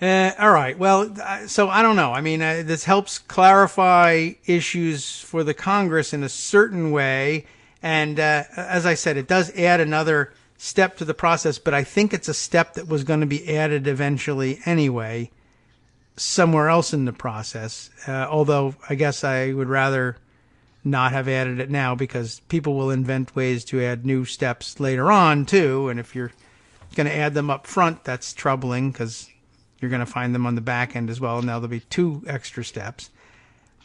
all right. Well, so I don't know. I mean, this helps clarify issues for the Congress in a certain way, and as I said, it does add another step to the process, but I think it's a step that was going to be added eventually anyway, somewhere else in the process. Although I guess I would rather not have added it now, because people will invent ways to add new steps later on too. And if you're going to add them up front, that's troubling, because you're going to find them on the back end as well. Now there'll be 2 extra steps.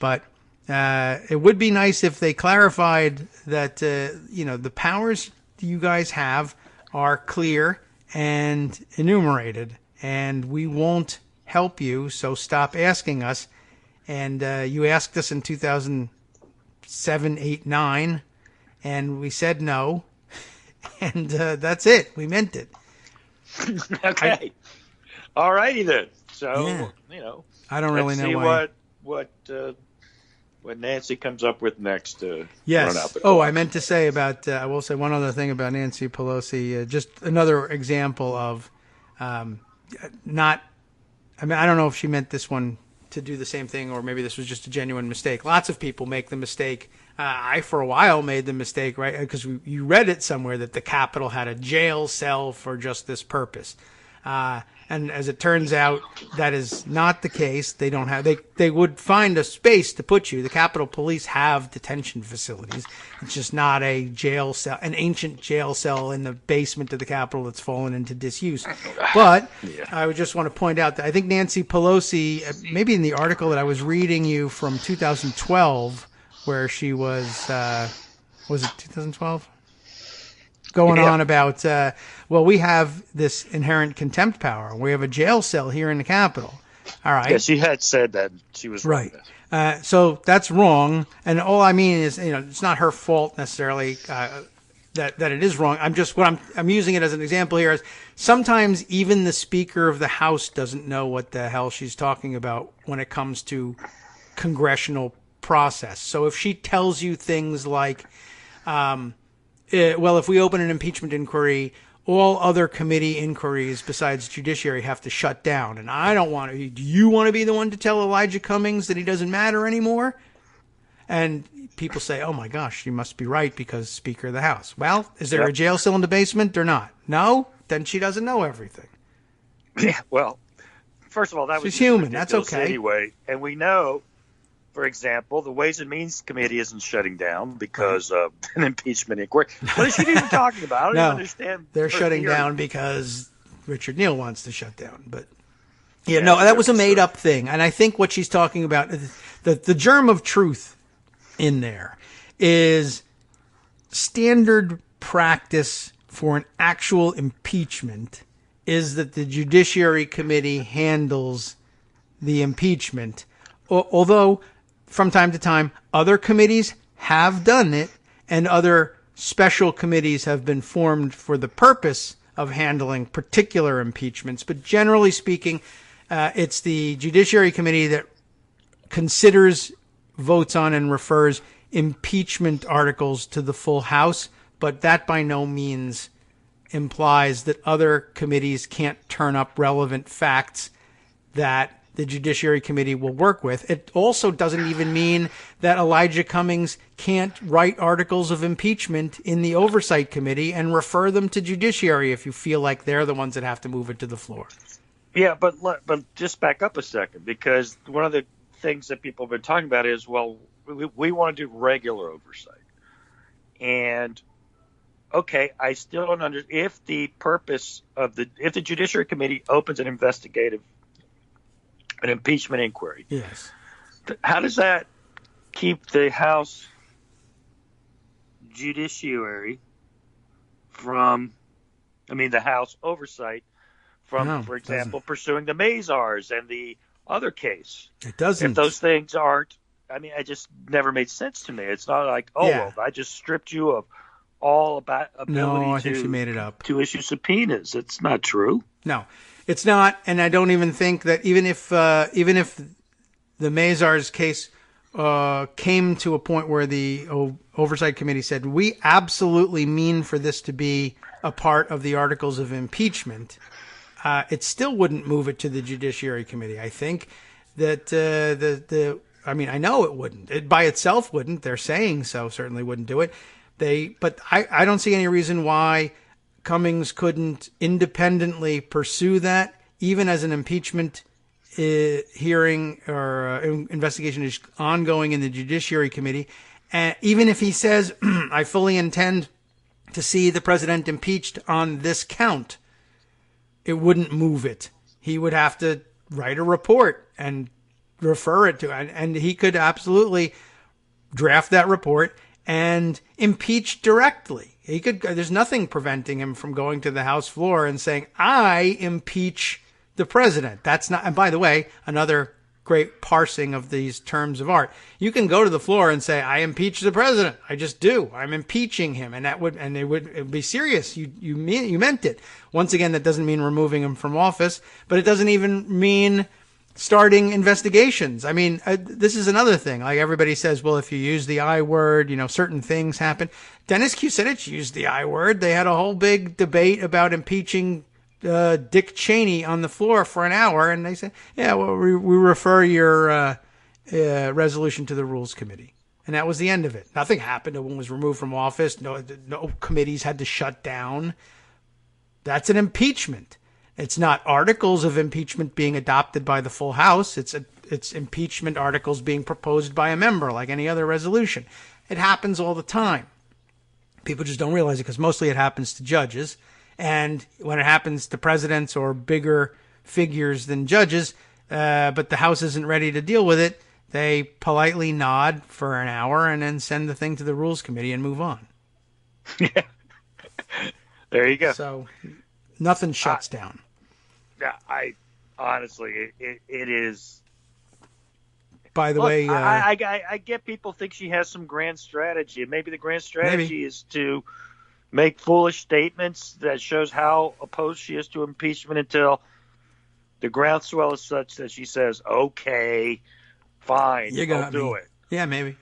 But it would be nice if they clarified that, the powers you guys have are clear and enumerated, and we won't help you, so stop asking us. And you asked us in 2007, 8, 9, and we said no, and that's it. We meant it. Okay. All righty then. So, I don't really know why. What Nancy comes up with next. Yes. I meant to say about. I will say one other thing about Nancy Pelosi. Just another example of not. I mean, I don't know if she meant this one to do the same thing, or maybe this was just a genuine mistake. Lots of people make the mistake. I, for a while, made the mistake, right? Because you read it somewhere that the Capitol had a jail cell for just this purpose. And as it turns out, that is not the case. They don't have. They would find a space to put you. The Capitol Police have detention facilities. It's just not a jail cell, an ancient jail cell in the basement of the Capitol that's fallen into disuse. But I would just want to point out that I think Nancy Pelosi, maybe in the article that I was reading you from 2012, where she was it 2012? Going on about, we have this inherent contempt power. We have a jail cell here in the Capitol. All right. Yeah, she had said that she was right. So that's wrong. And all I mean is, it's not her fault necessarily that it is wrong. I'm using it as an example here. Is sometimes even the Speaker of the House doesn't know what the hell she's talking about when it comes to congressional process. So if she tells you things like, if we open an impeachment inquiry, all other committee inquiries besides judiciary have to shut down. And I don't want to. Do you want to be the one to tell Elijah Cummings that he doesn't matter anymore? And people say, oh, my gosh, you must be right because Speaker of the House. Well, is there a jail cell in the basement or not? No? Then she doesn't know everything. Yeah, well, first of all, that was human. That's okay. Anyway, and we know, for example, the Ways and Means Committee isn't shutting down because of an impeachment inquiry. What is she even talking about? I don't even understand. They're shutting down because Richard Neal wants to shut down. But that was a made-up thing. And I think what she's talking about, the germ of truth in there is standard practice for an actual impeachment is that the Judiciary Committee handles the impeachment, although from time to time, other committees have done it, and other special committees have been formed for the purpose of handling particular impeachments. But generally speaking, it's the Judiciary Committee that considers, votes on, and refers impeachment articles to the full House, but that by no means implies that other committees can't turn up relevant facts that the Judiciary Committee will work with. It also doesn't even mean that Elijah Cummings can't write articles of impeachment in the Oversight Committee and refer them to Judiciary if you feel like they're the ones that have to move it to the floor. Yeah, but just back up a second, because one of the things that people have been talking about is, we want to do regular oversight. And, okay, I still don't understand. If the purpose of if the Judiciary Committee opens an impeachment inquiry. Yes. How does that keep the House Judiciary the House oversight from, for example, pursuing the Mazars and the other case? It doesn't. If those things aren't, it just never made sense to me. It's not like, I just stripped you of all about ability I think she made it up. To issue subpoenas. It's not true. No. It's not, and I don't even think that even if the Mazars case came to a point where the Oversight Committee said, we absolutely mean for this to be a part of the articles of impeachment, it still wouldn't move it to the Judiciary Committee. I think that I know it wouldn't. It by itself wouldn't. They're saying so, certainly wouldn't do it. But I don't see any reason why Cummings couldn't independently pursue that, even as an impeachment hearing or investigation is ongoing in the Judiciary Committee. And even if he says, I fully intend to see the president impeached on this count, it wouldn't move it he would have to write a report and refer it to, and he could absolutely draft that report and impeach directly. He could. There's nothing preventing him from going to the House floor and saying, "I impeach the president." That's not. And by the way, another great parsing of these terms of art. You can go to the floor and say, "I impeach the president. I just do. I'm impeaching him," and it would be serious. You meant it. Once again, that doesn't mean removing him from office, but it doesn't even mean starting investigations. I mean, this is another thing. Like everybody says, well, if you use the I word, certain things happen. Dennis Kucinich used the I word. They had a whole big debate about impeaching Dick Cheney on the floor for an hour, and they said, yeah, well, we refer your resolution to the Rules Committee. And that was the end of it. Nothing happened. No one was removed from office. No committees had to shut down. That's an impeachment. It's not articles of impeachment being adopted by the full House. It's impeachment articles being proposed by a member, like any other resolution. It happens all the time. People just don't realize it because mostly it happens to judges. And when it happens to presidents or bigger figures than judges, but the House isn't ready to deal with it, they politely nod for an hour and then send the thing to the Rules Committee and move on. Yeah. There you go. So nothing shuts down. Yeah, I honestly, it is. By the way, I get people think she has some grand strategy, and maybe the grand strategy is to make foolish statements that shows how opposed she is to impeachment until the groundswell is such that she says, "Okay, fine, I'll do it." Yeah, maybe.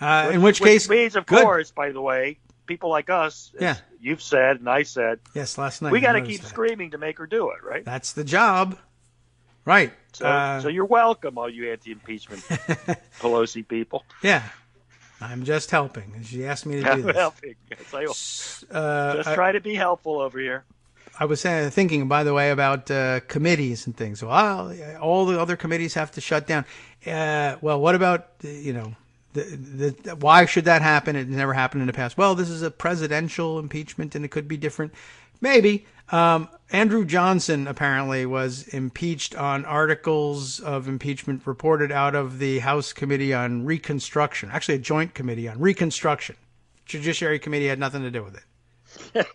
In which case, means, of course, by the way, people like us, as you've said and I said, yes, last night, we got to keep screaming to make her do it, right? That's the job, right? So you're welcome, all you anti-impeachment Pelosi people. Yeah, I'm just helping. She asked me to do this. Helping. Just try to be helpful over here. I was thinking, by the way, about committees and things. Well, all the other committees have to shut down. Well, what about why should that happen? It never happened in the past. Well, this is a presidential impeachment, and it could be different. Maybe. Andrew Johnson apparently was impeached on articles of impeachment reported out of the House Committee on Reconstruction. Actually, a joint committee on Reconstruction. Judiciary Committee had nothing to do with it.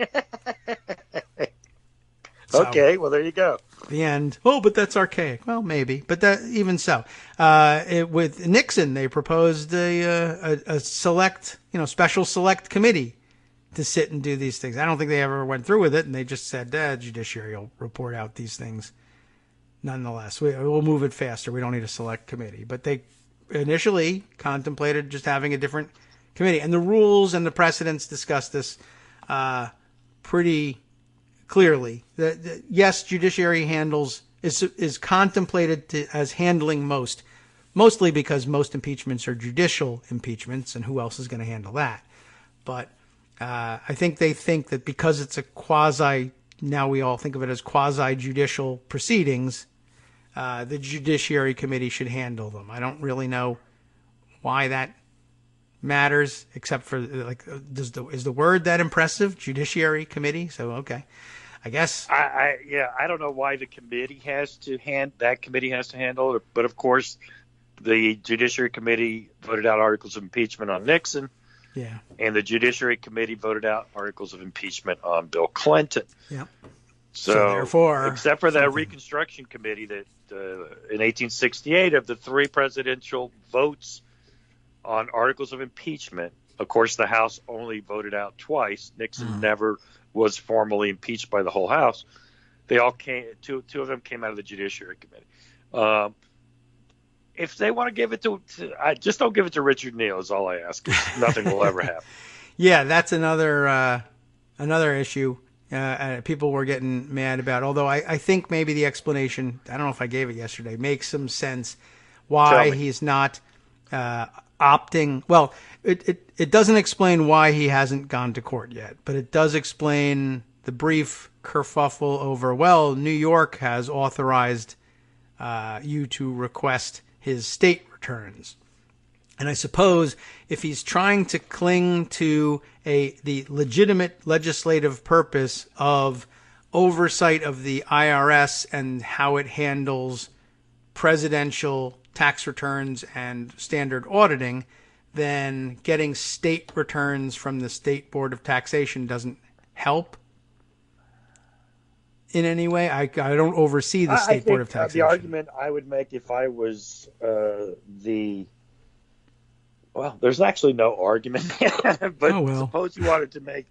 Okay, well, there you go. The end. Oh, but that's archaic. Well, maybe, but that even so. With Nixon, they proposed a select, special select committee to sit and do these things. I don't think they ever went through with it, and they just said, Judiciary will report out these things. Nonetheless, we'll move it faster. We don't need a select committee. But they initially contemplated just having a different committee. And the rules and the precedents discuss this pretty clearly. Yes, Judiciary is contemplated as handling mostly because most impeachments are judicial impeachments, and who else is going to handle that? But I think they think that because it's now we all think of it as quasi-judicial proceedings, the Judiciary Committee should handle them. I don't really know why that matters, except for is the word that impressive? Judiciary Committee? So, okay. I guess. I don't know why the committee has to handle it, but of course the Judiciary Committee voted out articles of impeachment on Nixon. Yeah. And the Judiciary Committee voted out articles of impeachment on Bill Clinton. Yeah. So therefore, except for the Reconstruction Committee that in 1868, of the three presidential votes on articles of impeachment, of course, the House only voted out twice. Nixon never was formally impeached by the whole House. They all came. Two of them came out of the Judiciary Committee. If they want to give it to just don't give it to Richard Neal. Is all I ask. Nothing will ever happen. Yeah, that's another issue. People were getting mad about. Although I think maybe the explanation, I don't know if I gave it yesterday, makes some sense. Why he's not opting. Well, it doesn't explain why he hasn't gone to court yet, but it does explain the brief kerfuffle over, well, New York has authorized you to request his state returns. And I suppose if he's trying to cling to the legitimate legislative purpose of oversight of the IRS and how it handles presidential tax returns and standard auditing, then getting state returns from the State Board of Taxation doesn't help in any way? I don't oversee the State Board of Taxation. The argument I would make if I was well, there's actually no argument, but suppose you wanted to make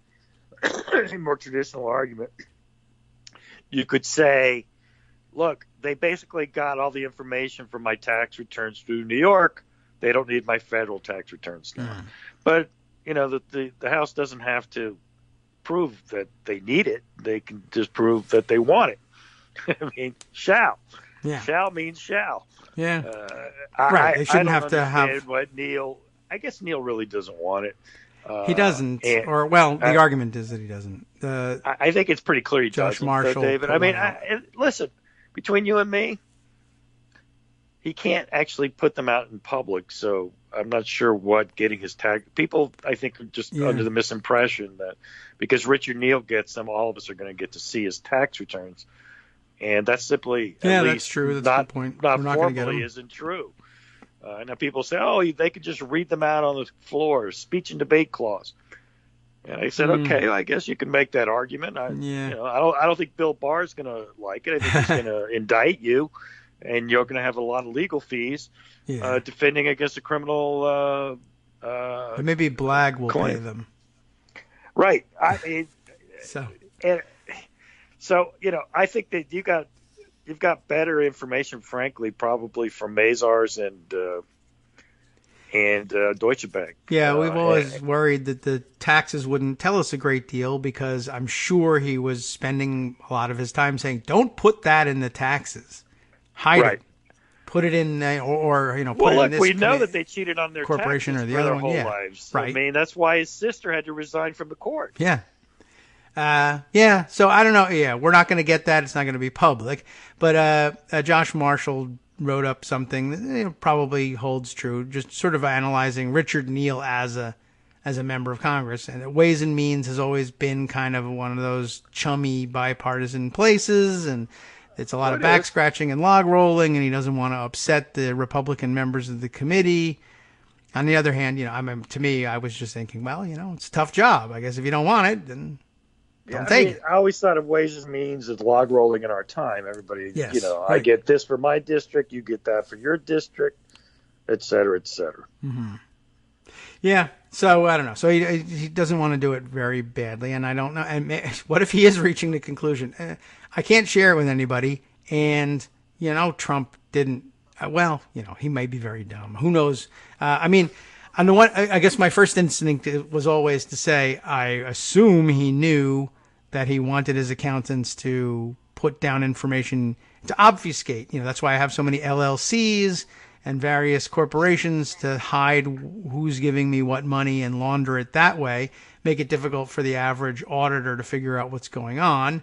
a more traditional argument. You could say, look, they basically got all the information from my tax returns through New York. They don't need my federal tax returns now. But, the House doesn't have to prove that they need it. They can just prove that they want it. I mean, shall. Yeah. Shall means shall. Yeah. Right. They shouldn't have to have what Neal. I guess Neal really doesn't want it. He doesn't. The argument is that he doesn't. I think it's pretty clear he doesn't. Josh Marshall. David. I mean, listen, between you and me, he can't actually put them out in public, so I'm not sure what getting his tax. People, I think, are just under the misimpression that because Richard Neal gets them, all of us are going to get to see his tax returns. And that's simply, at least, that's true. That's not, a good point. Not formally isn't true. Now people say, they could just read them out on the floor, speech and debate clause. And I said, okay, I guess you can make that argument. I don't think Bill Barr's going to like it. I think he's going to indict you, and you're going to have a lot of legal fees defending against a criminal. But maybe Blagg will pay them. Right. I mean, so I think that you've got better information, frankly, probably from Mazars and Deutsche Bank. Yeah, we've always worried that the taxes wouldn't tell us a great deal because I'm sure he was spending a lot of his time saying, "Don't put that in the taxes, hide it, put it in, put it in this." We know that they cheated on their corporation taxes or the other their one, whole lives. Right. I mean, that's why his sister had to resign from the court. Yeah. So I don't know. Yeah, we're not going to get that. It's not going to be public. But Josh Marshall wrote up something that probably holds true, just sort of analyzing Richard Neal as a member of Congress. And Ways and Means has always been kind of one of those chummy bipartisan places, and it's a lot of back scratching and log rolling, and he doesn't want to upset the Republican members of the committee. On the other hand, to me, I was just thinking, well, it's a tough job. I guess if you don't want it, then don't take it. I always thought of Ways and Means as log rolling in our time. Everybody, I get this for my district, you get that for your district, et cetera, et cetera. Mm-hmm. Yeah, so I don't know. So he doesn't want to do it very badly, and I don't know. And what if he is reaching the conclusion? I can't share it with anybody, and, Trump didn't. He may be very dumb. Who knows? On the one, I guess my first instinct was always to say, I assume he knew that he wanted his accountants to put down information to obfuscate. That's why I have so many LLCs and various corporations to hide who's giving me what money and launder it that way, make it difficult for the average auditor to figure out what's going on.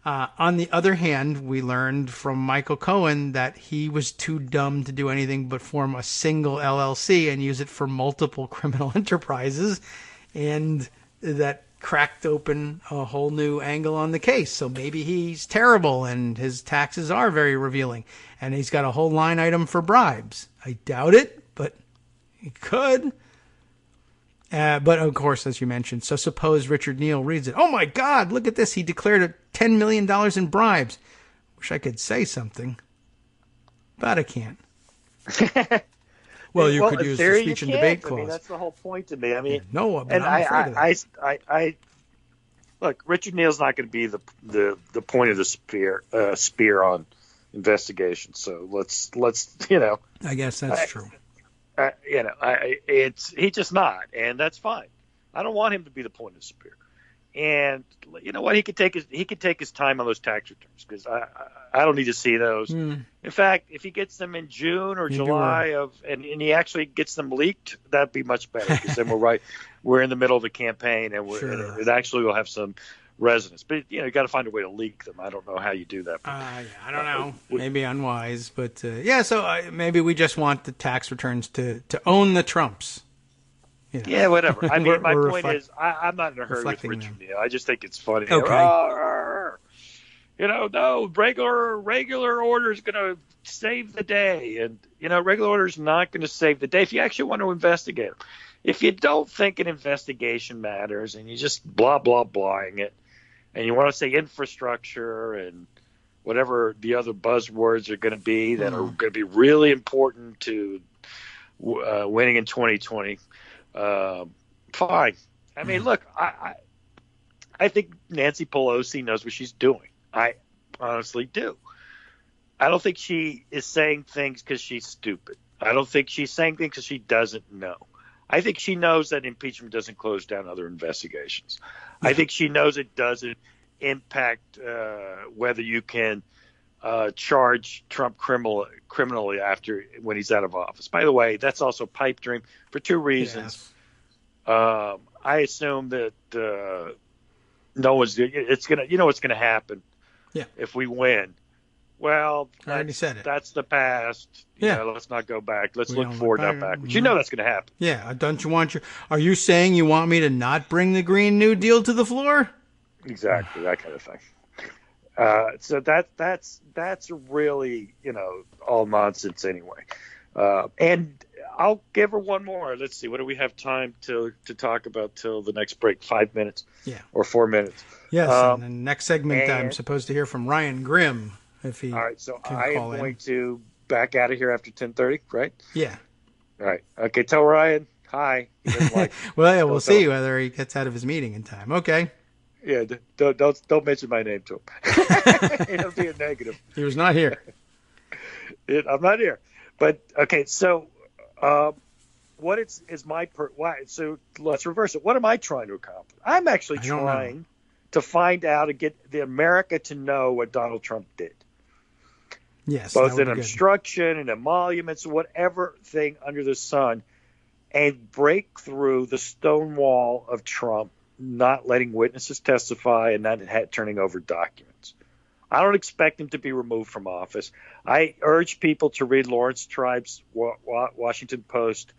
On the other hand, we learned from Michael Cohen that he was too dumb to do anything but form a single LLC and use it for multiple criminal enterprises, and that cracked open a whole new angle on the case. So maybe he's terrible and his taxes are very revealing, and he's got a whole line item for bribes. I doubt it, but he could. But of course, as you mentioned, so suppose Richard Neal reads it. Oh my God, look at this. He declared $10 million in bribes. Wish I could say something, but I can't. Well, you could use the speech and debate clause. That's the whole point to me. No, but I'm afraid of that. Look, Richard Neal's not going to be the point of the spear on investigation. So let's I guess that's true. He's just not, and that's fine. I don't want him to be the point of the spear. And you know what? He could take his time on those tax returns because I don't need to see those. In fact, if he gets them in June or July and he actually gets them leaked, that'd be much better because then we're in the middle of the campaign and it actually will have some resonance. But you got to find a way to leak them. I don't know how you do that. I don't know. Maybe unwise, but So maybe we just want the tax returns to own the Trumps. Yeah, whatever. My point is, I'm not in a hurry with Richard Neal. I just think it's funny. Okay. No, regular order is going to save the day. And, regular order is not going to save the day if you actually want to investigate them. If you don't think an investigation matters and you just blah, blah, blahing it, and you want to say infrastructure and whatever the other buzzwords are going to be that are going to be really important to winning in 2020, fine. I mean, look, I think Nancy Pelosi knows what she's doing. I honestly do. I don't think she is saying things because she's stupid. I don't think she's saying things because she doesn't know. I think she knows that impeachment doesn't close down other investigations. Yeah. I think she knows it doesn't impact whether you can charge Trump criminally when he's out of office. By the way, that's also a pipe dream for two reasons. Yes. I assume that no one's. It's gonna. What's gonna happen? Yeah. If we win, well, I already said it. That's the past. Yeah. Let's not go back. Let's look forward, not backwards. That's going to happen. Yeah. Don't you want Are you saying you want me to not bring the Green New Deal to the floor? Exactly, that kind of thing. So that's really all nonsense anyway. And I'll give her one more. Let's see. What do we have time to talk about till the next break? 5 minutes? Yeah. Or 4 minutes? Yes. And the next segment, I'm supposed to hear from Ryan Grimm. If he all right. So I am going to back out of here after 10:30, right? Yeah. All right. Okay. Tell Ryan hi. He doesn't like. Well, yeah, we'll see whether he gets out of his meeting in time. Okay. Yeah. Don't mention my name to him. It'll be a negative. He was not here. I'm not here. But okay. So. What is my why? So let's reverse it. What am I trying to accomplish? I'm actually trying to find out and get the America to know what Donald Trump did. Yes, both in obstruction and emoluments, whatever thing under the sun, and break through the stone wall of Trump not letting witnesses testify and not turning over documents. I don't expect him to be removed from office. I urge people to read Lawrence Tribe's Washington Post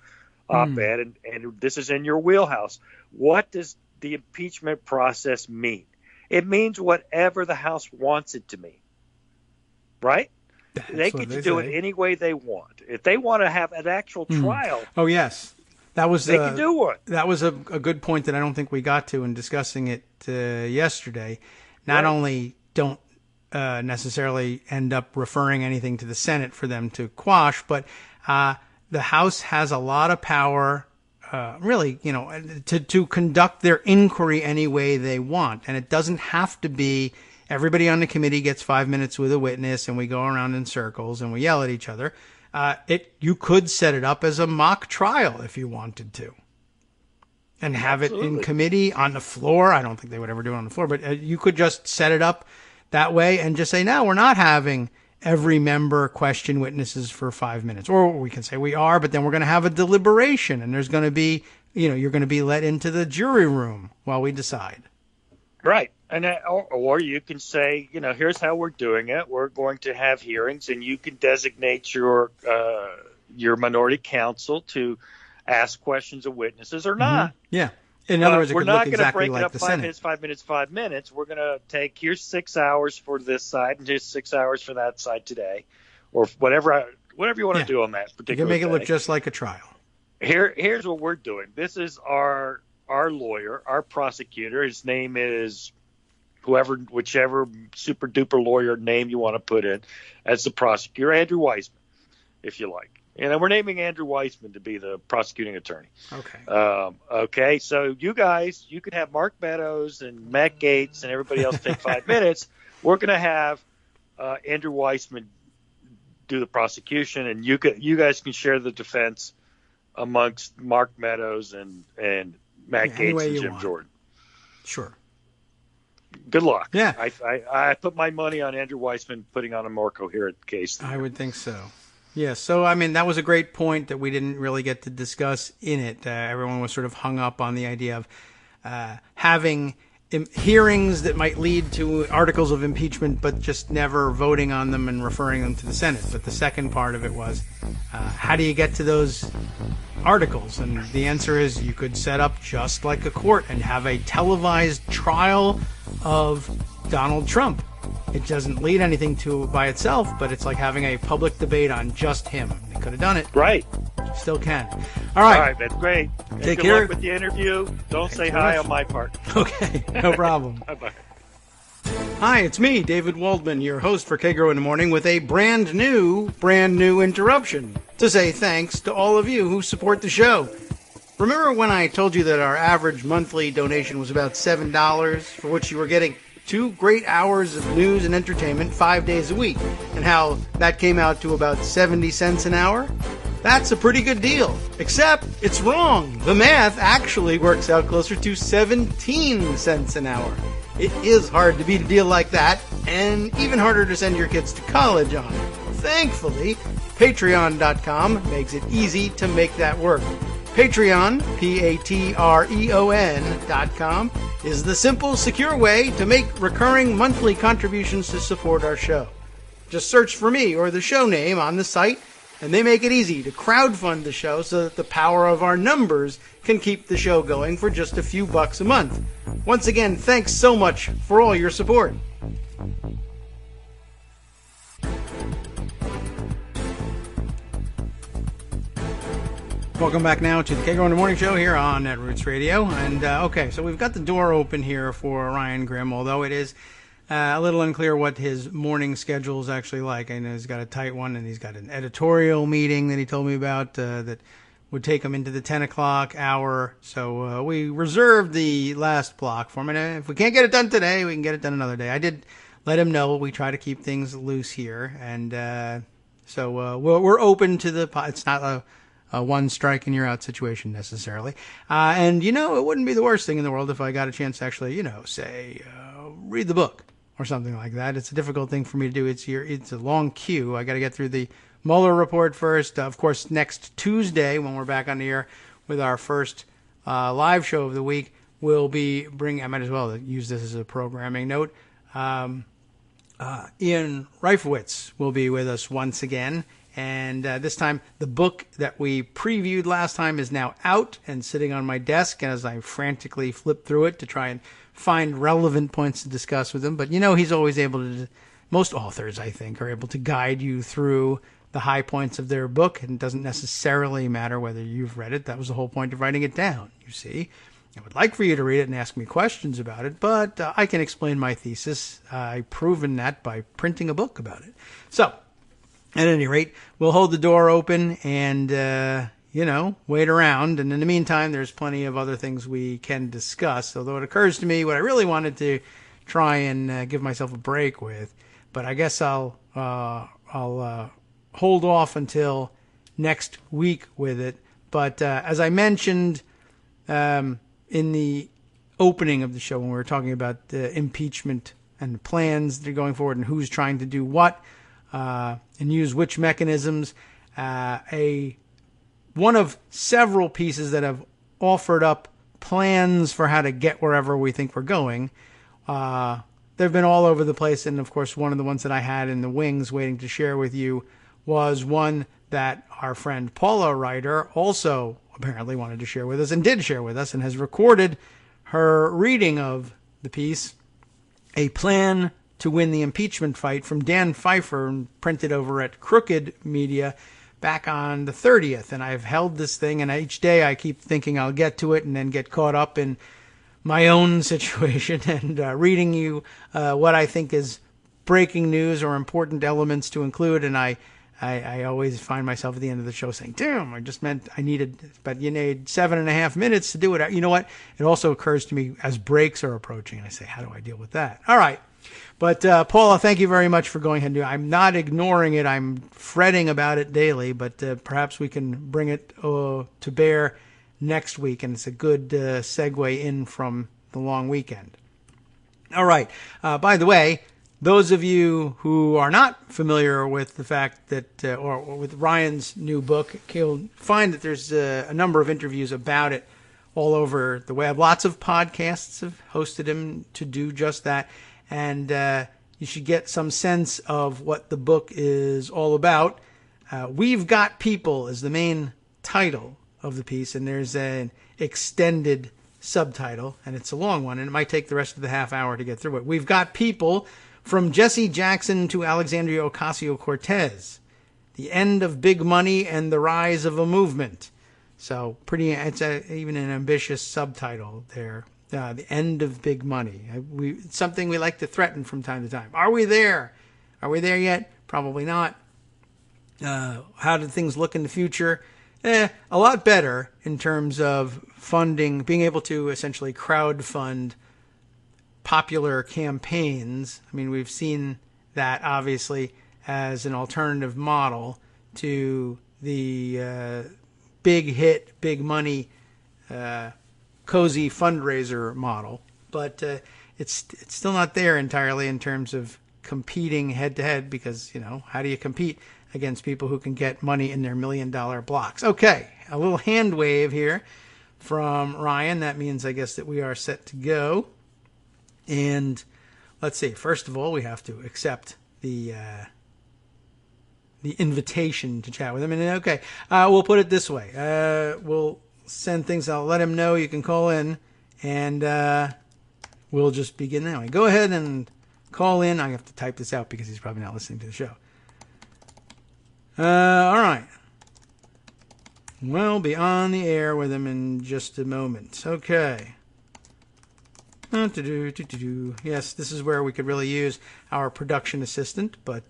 op-ed, and this is in your wheelhouse. What does the impeachment process mean? It means whatever the House wants it to mean, right? They get to do it any way they want. If they want to have an actual trial, oh yes, they can do one. That was a good point that I don't think we got to in discussing it yesterday. Not only don't necessarily end up referring anything to the Senate for them to quash, but the House has a lot of power, really, to conduct their inquiry any way they want. And it doesn't have to be everybody on the committee gets 5 minutes with a witness and we go around in circles and we yell at each other. You could set it up as a mock trial if you wanted to. And have it in committee on the floor. I don't think they would ever do it on the floor, but you could just set it up that way and just say, no, we're not having every member question witnesses for 5 minutes. Or we can say we are, but then we're going to have a deliberation and there's going to be, you're going to be let into the jury room while we decide. Right. And or you can say, here's how we're doing it. We're going to have hearings and you can designate your minority counsel to ask questions of witnesses or not. Mm-hmm. Yeah. In other words, it we're could not look going to exactly break like it up the 5 Senate. minutes, 5 minutes, 5 minutes. We're going to take here's 6 hours for this side and here's 6 hours for that side today, or whatever you want to do on that particular. You can make day. it look just like a trial. Here's what we're doing. This is our lawyer, our prosecutor. His name is whichever super duper lawyer name you want to put in as the prosecutor, Andrew Weissman, if you like. And we're naming Andrew Weissman to be the prosecuting attorney. Okay. Okay. So you guys, you can have Mark Meadows and Matt Gaetz and everybody else take 5 minutes. We're going to have Andrew Weissman do the prosecution, and you guys can share the defense amongst Mark Meadows and Matt Gaetz and Jim Jordan. Sure. Good luck. Yeah. I put my money on Andrew Weissman putting on a more coherent case. I would think so. Yeah, so, I mean, that was a great point that we didn't really get to discuss in it. Everyone was sort of hung up on the idea of having hearings that might lead to articles of impeachment, but just never voting on them and referring them to the Senate. But the second part of it was, how do you get to those articles? And the answer is you could set up just like a court and have a televised trial of Donald Trump. It doesn't lead anything to by itself, but it's like having a public debate on just him. They could have done it. Right. Still can. All right. All right, that's great. Take good care. luck with the interview. Don't say hi on my part. Okay, no problem. Bye-bye. Hi, it's me, David Waldman, your host for Kagro in the Morning, with a brand new interruption to say thanks to all of you who support the show. Remember when I told you that our average monthly donation was about $7, for which you were getting 2 great hours of news and entertainment 5 days a week, and how that came out to about 70 cents an hour? That's a pretty good deal, except it's wrong. The math actually works out closer to 17 cents an hour. It is hard to beat a deal like that, and even harder to send your kids to college on. Thankfully, Patreon.com makes it easy to make that work. Patreon, Patreon.com, is the simple, secure way to make recurring monthly contributions to support our show. Just search for me or the show name on the site, and they make it easy to crowdfund the show so that the power of our numbers can keep the show going for just a few bucks a month. Once again, thanks so much for all your support. Welcome back now to the Kagro in the Morning Show here on Netroots Radio. And, okay, so we've got the door open here for Ryan Grimm, although it is a little unclear what his morning schedule is actually like. I know he's got a tight one, and he's got an editorial meeting that he told me about that would take him into the 10 o'clock hour. So we reserved the last block for him. And if we can't get it done today, we can get it done another day. I did let him know we try to keep things loose here. And so we're open to the – it's not a one strike and you're out situation necessarily. And, you know, it wouldn't be the worst thing in the world if I got a chance to actually, you know, say, read the book or something like that. It's a difficult thing for me to do. It's a long queue. I got to get through the Mueller report first. Of course, next Tuesday, when we're back on the air with our first live show of the week, we'll be bringing, I might as well use this as a programming note. Ian Reifowitz will be with us once again. And this time, the book that we previewed last time is now out and sitting on my desk as I frantically flip through it to try and find relevant points to discuss with him. But, you know, he's always able to, most authors, I think, are able to guide you through the high points of their book. And it doesn't necessarily matter whether you've read it. That was the whole point of writing it down, you see. I would like for you to read it and ask me questions about it, but I can explain my thesis. I've proven that by printing a book about it. So, at any rate, we'll hold the door open and, you know, wait around. And in the meantime, there's plenty of other things we can discuss. Although it occurs to me what I really wanted to try and give myself a break with. But I guess I'll hold off until next week with it. But as I mentioned in the opening of the show when we were talking about the impeachment and the plans that are going forward and who's trying to do what, and use which mechanisms. One of several pieces that have offered up plans for how to get wherever we think we're going. They've been all over the place, and of course one of the ones that I had in the wings waiting to share with you was one that our friend Paula Ryder also apparently wanted to share with us and did share with us and has recorded her reading of the piece, A Plan to Win the Impeachment Fight, from Dan Pfeiffer, printed over at Crooked Media back on the 30th. And I've held this thing, and each day I keep thinking I'll get to it and then get caught up in my own situation and reading you what I think is breaking news or important elements to include. And I always find myself at the end of the show saying, damn, I just meant I needed, but you need 7.5 minutes to do it. You know what? It also occurs to me as breaks are approaching, and I say, how do I deal with that? All right. But Paula, thank you very much for going ahead and doing it. I'm not ignoring it. I'm fretting about it daily, but perhaps we can bring it to bear next week, and it's a good segue in from the long weekend. All right. By the way, those of you who are not familiar with the fact that, or with Ryan's new book, you'll find that there's a number of interviews about it all over the web. Lots of podcasts have hosted him to do just that. And you should get some sense of what the book is all about. We've Got People is the main title of the piece, and there's an extended subtitle, and it's a long one, and it might take the rest of the half hour to get through it. We've got people From Jesse Jackson to Alexandria Ocasio-Cortez, the end of big money and the rise of a movement. So it's even an ambitious subtitle there. The end of big money. It's something we like to threaten from time to time. Are we there? Are we there yet? Probably not. How do things look in the future? A lot better in terms of funding, being able to essentially crowdfund popular campaigns. I mean, we've seen that obviously as an alternative model to the big hit, big money, cozy fundraiser model, but it's still not there entirely in terms of competing head to head, because how do you compete against people who can get money in their $1 million blocks? Okay, a little hand wave here from Ryan. That means I guess that we are set to go. And let's see. First of all, we have to accept the invitation to chat with him. And okay, we'll put it this way. We'll send things. I'll let him know you can call in, and we'll just begin now. Go ahead and call in. I have to type this out because he's probably not listening to the show. All right. We'll be on the air with him in just a moment. Okay. Yes, this is where we could really use our production assistant, but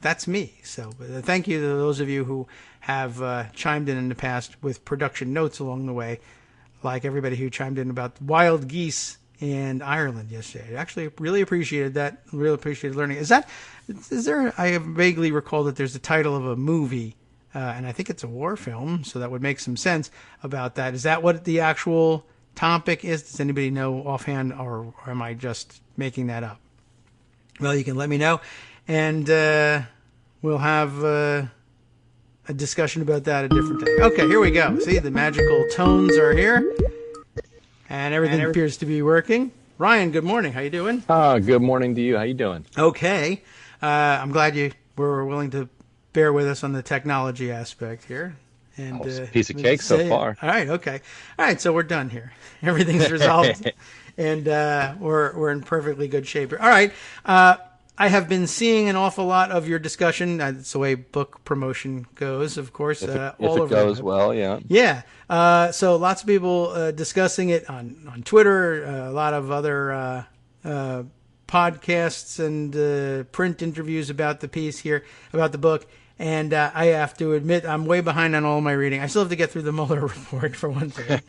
that's me. So thank you to those of you who have chimed in the past with production notes along the way, like everybody who chimed in about wild geese and Ireland yesterday. I actually really appreciated that. Really appreciated learning. Is there? I vaguely recall that there's the title of a movie, and I think it's a war film, so that would make some sense about that. Is that what the actual topic is? Does anybody know offhand, or am I just making that up? Well, you can let me know, and we'll have a discussion about that a different day. Okay, here we go. See, the magical tones are here, and everything appears to be working. Ryan, good morning. How you doing? Good morning to you. How you doing? Okay. I'm glad you were willing to bear with us on the technology aspect here. And it's a piece of cake so far. All right, okay. All right, so we're done here. Everything's resolved, and we're in perfectly good shape here. All right. I have been seeing an awful lot of your discussion. That's the way book promotion goes, of course. If all it over goes well, yeah. Yeah. So lots of people discussing it on Twitter, a lot of other podcasts and print interviews about the piece here, about the book. And I have to admit, I'm way behind on all my reading. I still have to get through the Mueller report, for one thing.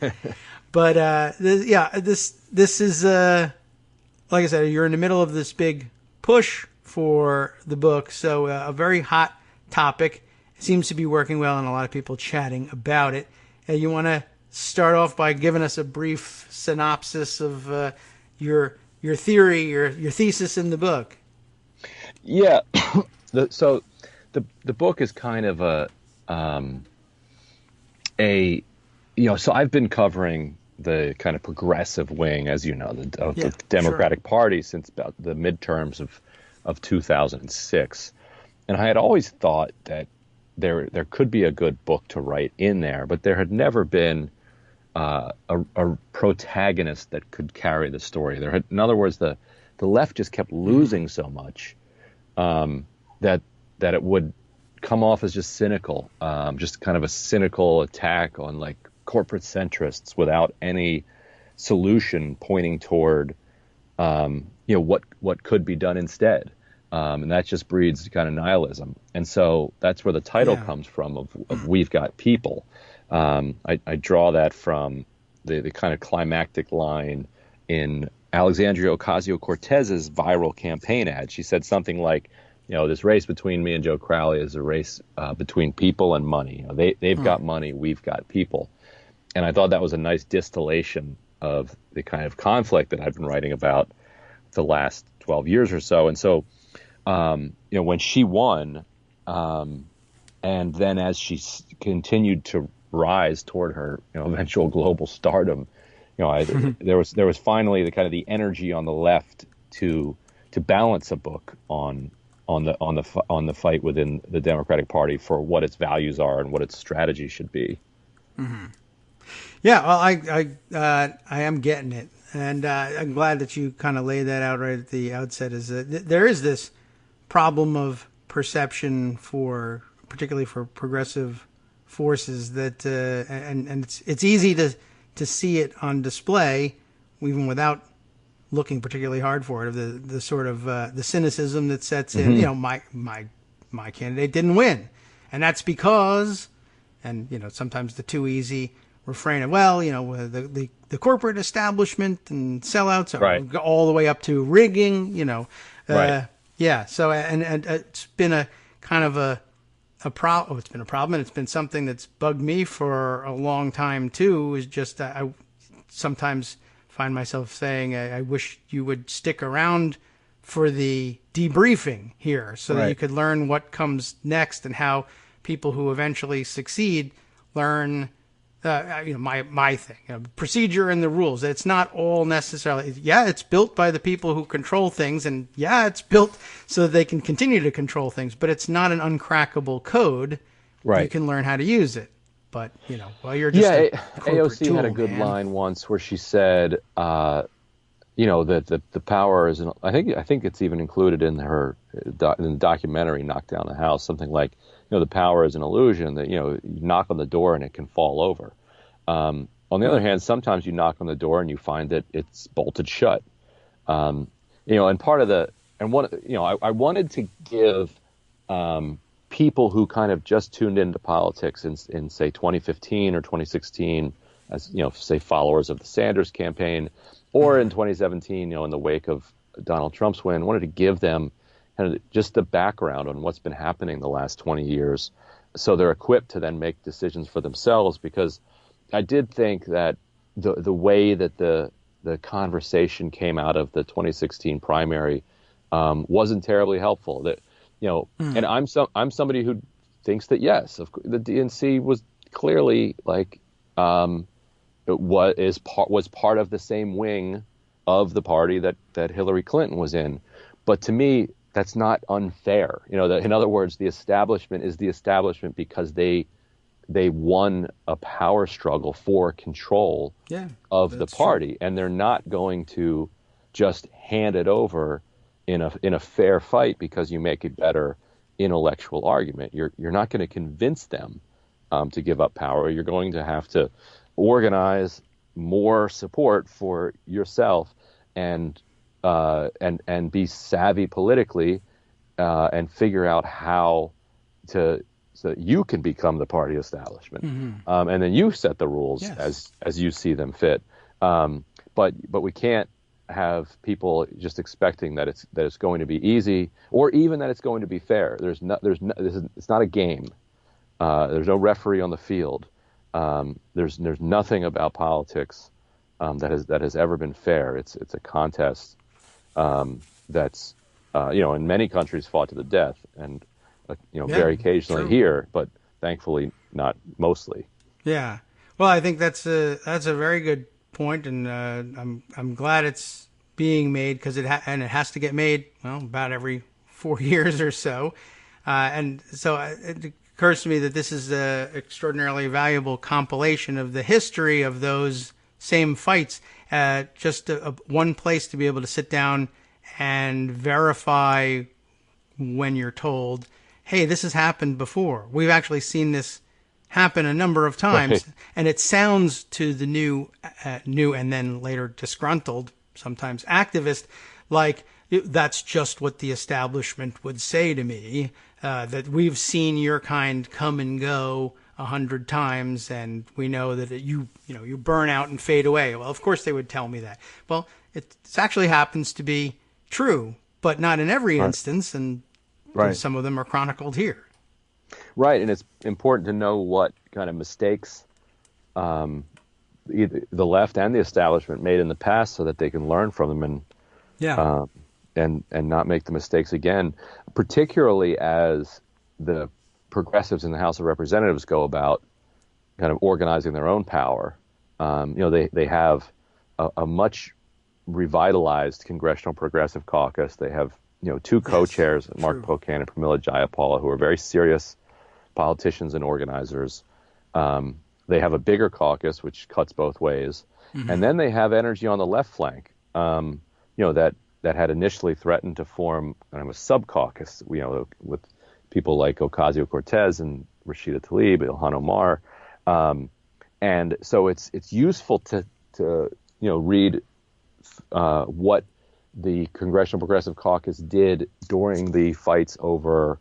But this is, like I said, you're in the middle of this big push for the book. So a very hot topic. It seems to be working well, and a lot of people chatting about it. You want to start off by giving us a brief synopsis of your theory, your thesis in the book? Yeah. The book is kind of so I've been covering the kind of progressive wing, as you know, the Democratic Party since about the midterms of 2006. And I had always thought that there could be a good book to write in there, but there had never been a protagonist that could carry the story. In other words, the left just kept losing so much that it would come off as just cynical, just kind of a cynical attack on like corporate centrists without any solution pointing toward, what could be done instead. And that just breeds kind of nihilism. And so that's where the title comes from of We've Got People. I draw that from the kind of climactic line in Alexandria Ocasio-Cortez's viral campaign ad. She said something like, this race between me and Joe Crowley is a race between people and money. They've got money, we've got people. And I thought that was a nice distillation of the kind of conflict that I've been writing about the last 12 years or so. And so, when she won, and then as she continued to rise toward her eventual global stardom, there was finally the kind of the energy on the left to balance a book on the fight within the Democratic Party for what its values are and what its strategy should be. Mm-hmm. Yeah, well, I am getting it. And I'm glad that you kind of laid that out right at the outset. Is that there is this problem of perception particularly for progressive forces that, and it's easy to see it on display, even without looking particularly hard for it. Of the sort of the cynicism that sets in. You know, my candidate didn't win, and that's because, and you know, sometimes the too easy refrain of, well, you know, the corporate establishment and sellouts are all the way up to rigging, you know. Yeah. So, and it's been a kind of a problem. It's been a problem, and it's been something that's bugged me for a long time too. Is just I sometimes find myself saying, I wish you would stick around for the debriefing here, so that you could learn what comes next and how people who eventually succeed learn. You know, my thing, you know, procedure and the rules. It's not all necessarily, it's built by the people who control things, and it's built so that they can continue to control things, but it's not an uncrackable code. Right. You can learn how to use it. But, you know, well, you're just AOC tool, had a good line once where she said, you know, that the power is, I think it's even included in in the documentary Knock Down the House, something like, you know, the power is an illusion that, you know, you knock on the door and it can fall over. On the other hand, sometimes you knock on the door and you find that it's bolted shut. You know, and part of I wanted to give people who kind of just tuned into politics in say 2015 or 2016, as you know, say followers of the Sanders campaign, or in 2017, you know, in the wake of Donald Trump's win, wanted to give them kind of just the background on what's been happening the last 20 years, so they're equipped to then make decisions for themselves. Because I did think that the way that the conversation came out of the 2016 primary wasn't terribly helpful. That, you know, and I'm somebody who thinks that yes, the DNC was clearly like was part of the same wing of the party that Hillary Clinton was in. But to me, that's not unfair. You know, in other words, the establishment is the establishment because they won a power struggle for control of the party, true. And they're not going to just hand it over in a fair fight because you make a better intellectual argument. You're not going to convince them to give up power. You're going to have to organize more support for yourself and be savvy politically and figure out how to, so that you can become the party establishment. And then you set the rules as you see them fit. But we can't have people just expecting that it's going to be easy, or even that it's going to be fair. It's not a game. There's no referee on the field. There's nothing about politics that has ever been fair. It's a contest that's you know, in many countries fought to the death, and you know, very occasionally true. Here, but thankfully not mostly. Yeah. Well, I think that's a very good point, and I'm glad it's being made, because it has to get made, well, about every 4 years or so, and so it occurs to me that this is an extraordinarily valuable compilation of the history of those same fights. Just one place to be able to sit down and verify when you're told, hey, this has happened before. We've actually seen this happen a number of times. Right. And it sounds to the new and then later disgruntled, sometimes activist, like that's just what the establishment would say to me, that we've seen your kind come and go 100 times, and we know that you burn out and fade away. Well, of course they would tell me that. Well, it actually happens to be true, but not in every instance, and some of them are chronicled here. Right, and it's important to know what kind of mistakes either the left and the establishment made in the past, so that they can learn from them and not make the mistakes again, particularly as the progressives in the House of Representatives go about kind of organizing their own power. You know, they have a much revitalized Congressional Progressive Caucus. They have, you know, two co-chairs, Mark Pocan and Pramila Jayapal, who are very serious politicians and organizers. They have a bigger caucus, which cuts both ways. Mm-hmm. And then they have energy on the left flank, that had initially threatened to form kind of a sub-caucus, with people like Ocasio-Cortez and Rashida Tlaib, Ilhan Omar. And so it's useful to read what the Congressional Progressive Caucus did during the fights over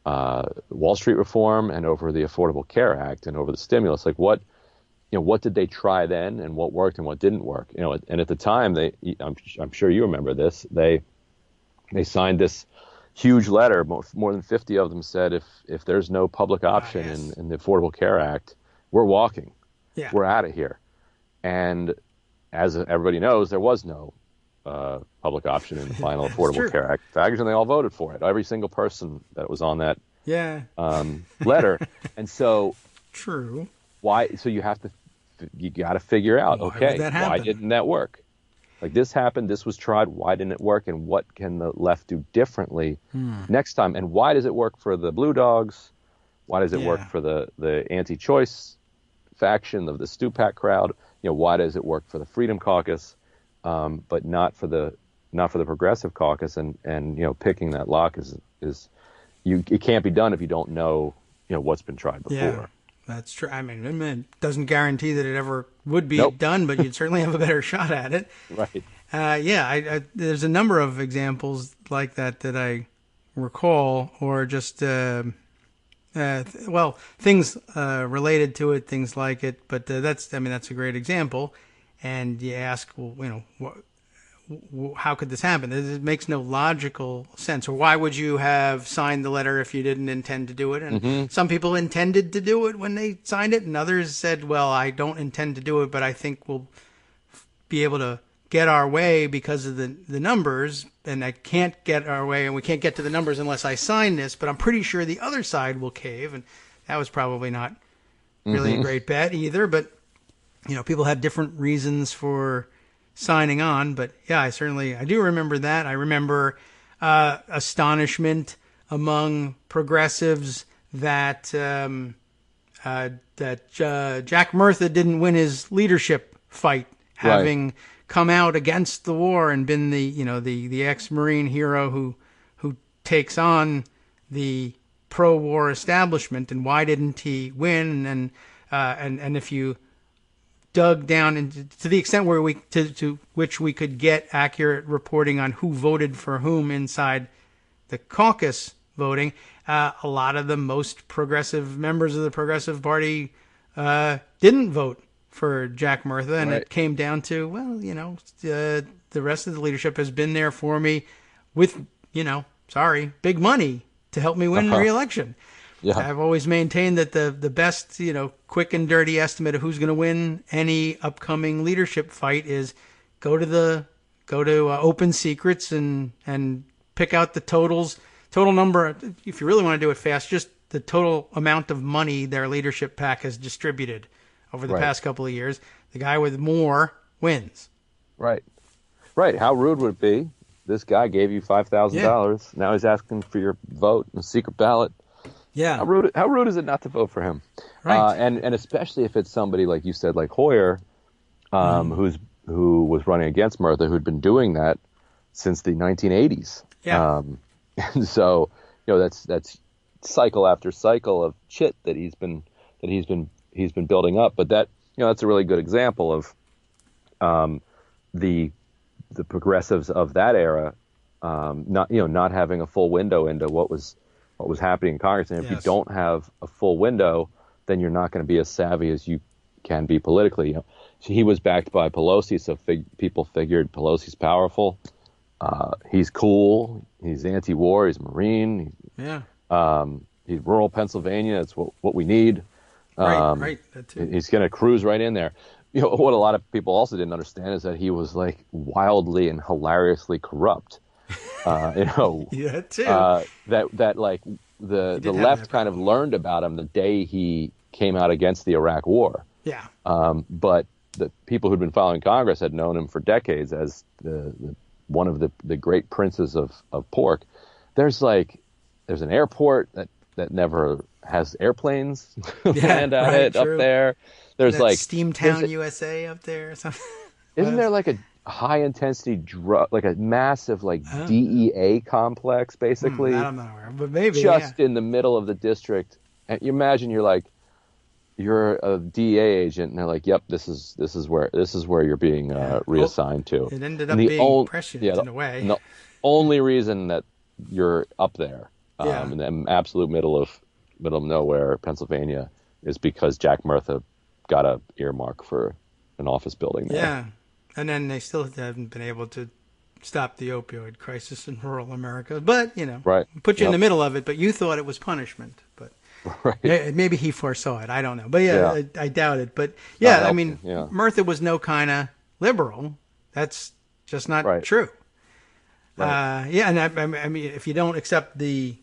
Wall Street reform and over the Affordable Care Act and over the stimulus. Like what did they try then, and what worked and what didn't work? And at the time, I'm sure you remember this. They signed this huge letter. More than 50 of them said, if there's no public option in the Affordable Care Act, we're walking. Yeah. We're out of here. And as everybody knows, there was no public option in the final Affordable Care Act package, and they all voted for it. Every single person that was on that letter. And so true. Why? So you got to figure out, why didn't that work? Like this happened, this was tried, why didn't it work, and what can the left do differently next time? And why does it work for the Blue Dogs? Why does it work for the anti-choice faction of the Stupak crowd? Why does it work for the Freedom Caucus, but not for the Progressive Caucus? And picking that lock is it can't be done if you don't know what's been tried before. Yeah. That's true. I mean, it doesn't guarantee that it ever would be done, but you'd certainly have a better shot at it. Right. There's a number of examples like that I recall, or just things related to it, things like it. But that's a great example. And you ask, how could this happen? It makes no logical sense. Or why would you have signed the letter if you didn't intend to do it? And some people intended to do it when they signed it, and others said, well, I don't intend to do it, but I think we'll be able to get our way because of the numbers, and I can't get our way, and we can't get to the numbers unless I sign this, but I'm pretty sure the other side will cave. And that was probably not really a great bet either, but people had different reasons for signing on. But I do remember that. I remember astonishment among progressives that Jack Murtha didn't win his leadership fight, having come out against the war and been the ex-Marine hero who takes on the pro-war establishment. And why didn't he win? And if you dug down into to the extent where to which we could get accurate reporting on who voted for whom inside the caucus voting, a lot of the most progressive members of the Progressive Party didn't vote for Jack Murtha, and it came down to, the rest of the leadership has been there for me with, big money to help me win re-election. Yeah. I've always maintained that the best, quick and dirty estimate of who's going to win any upcoming leadership fight is go to Open Secrets and pick out the total number. If you really want to do it fast, just the total amount of money their leadership PAC has distributed over the past couple of years. The guy with more wins. Right. How rude would it be? This guy gave you $5,000. Now he's asking for your vote in a secret ballot. Yeah. How rude is it not to vote for him? Right. And especially if it's somebody like you said, like Hoyer, who was running against Murtha, who'd been doing that since the 1980s. Yeah. And so, that's cycle after cycle of shit that he's been building up. But that's a really good example of the progressives of that era not having a full window into what was happening in Congress. And if you don't have a full window, then you're not going to be as savvy as you can be politically. He was backed by Pelosi, so people figured Pelosi's powerful. He's cool. He's anti-war. He's Marine. He's rural Pennsylvania. That's what we need. Right. That too. He's going to cruise right in there. What a lot of people also didn't understand is that he was like wildly and hilariously corrupt. Yeah, too. That like the left kind of learned about him the day he came out against the Iraq War. Yeah. But the people who'd been following Congress had known him for decades as one of the great princes of pork. There's an airport that never has airplanes land at it up there. there's like Steamtown, USA up there or something. Isn't there like a high intensity drug, like a massive like DEA complex, basically? That I'm not aware of, but maybe just in the middle of the district. And you imagine you're a DEA agent, and they're like, "Yep, this is where you're being reassigned to." It ended up being prescient in a way. The only reason that you're up there, in the absolute middle of nowhere, Pennsylvania, is because Jack Murtha got a earmark for an office building there. Yeah, and then they still haven't been able to stop the opioid crisis in rural America. But put you in the middle of it. But you thought it was punishment. But maybe he foresaw it. I don't know. But I doubt it. But Murtha was no kind of liberal. That's just not true. Right. And I mean, if you don't accept the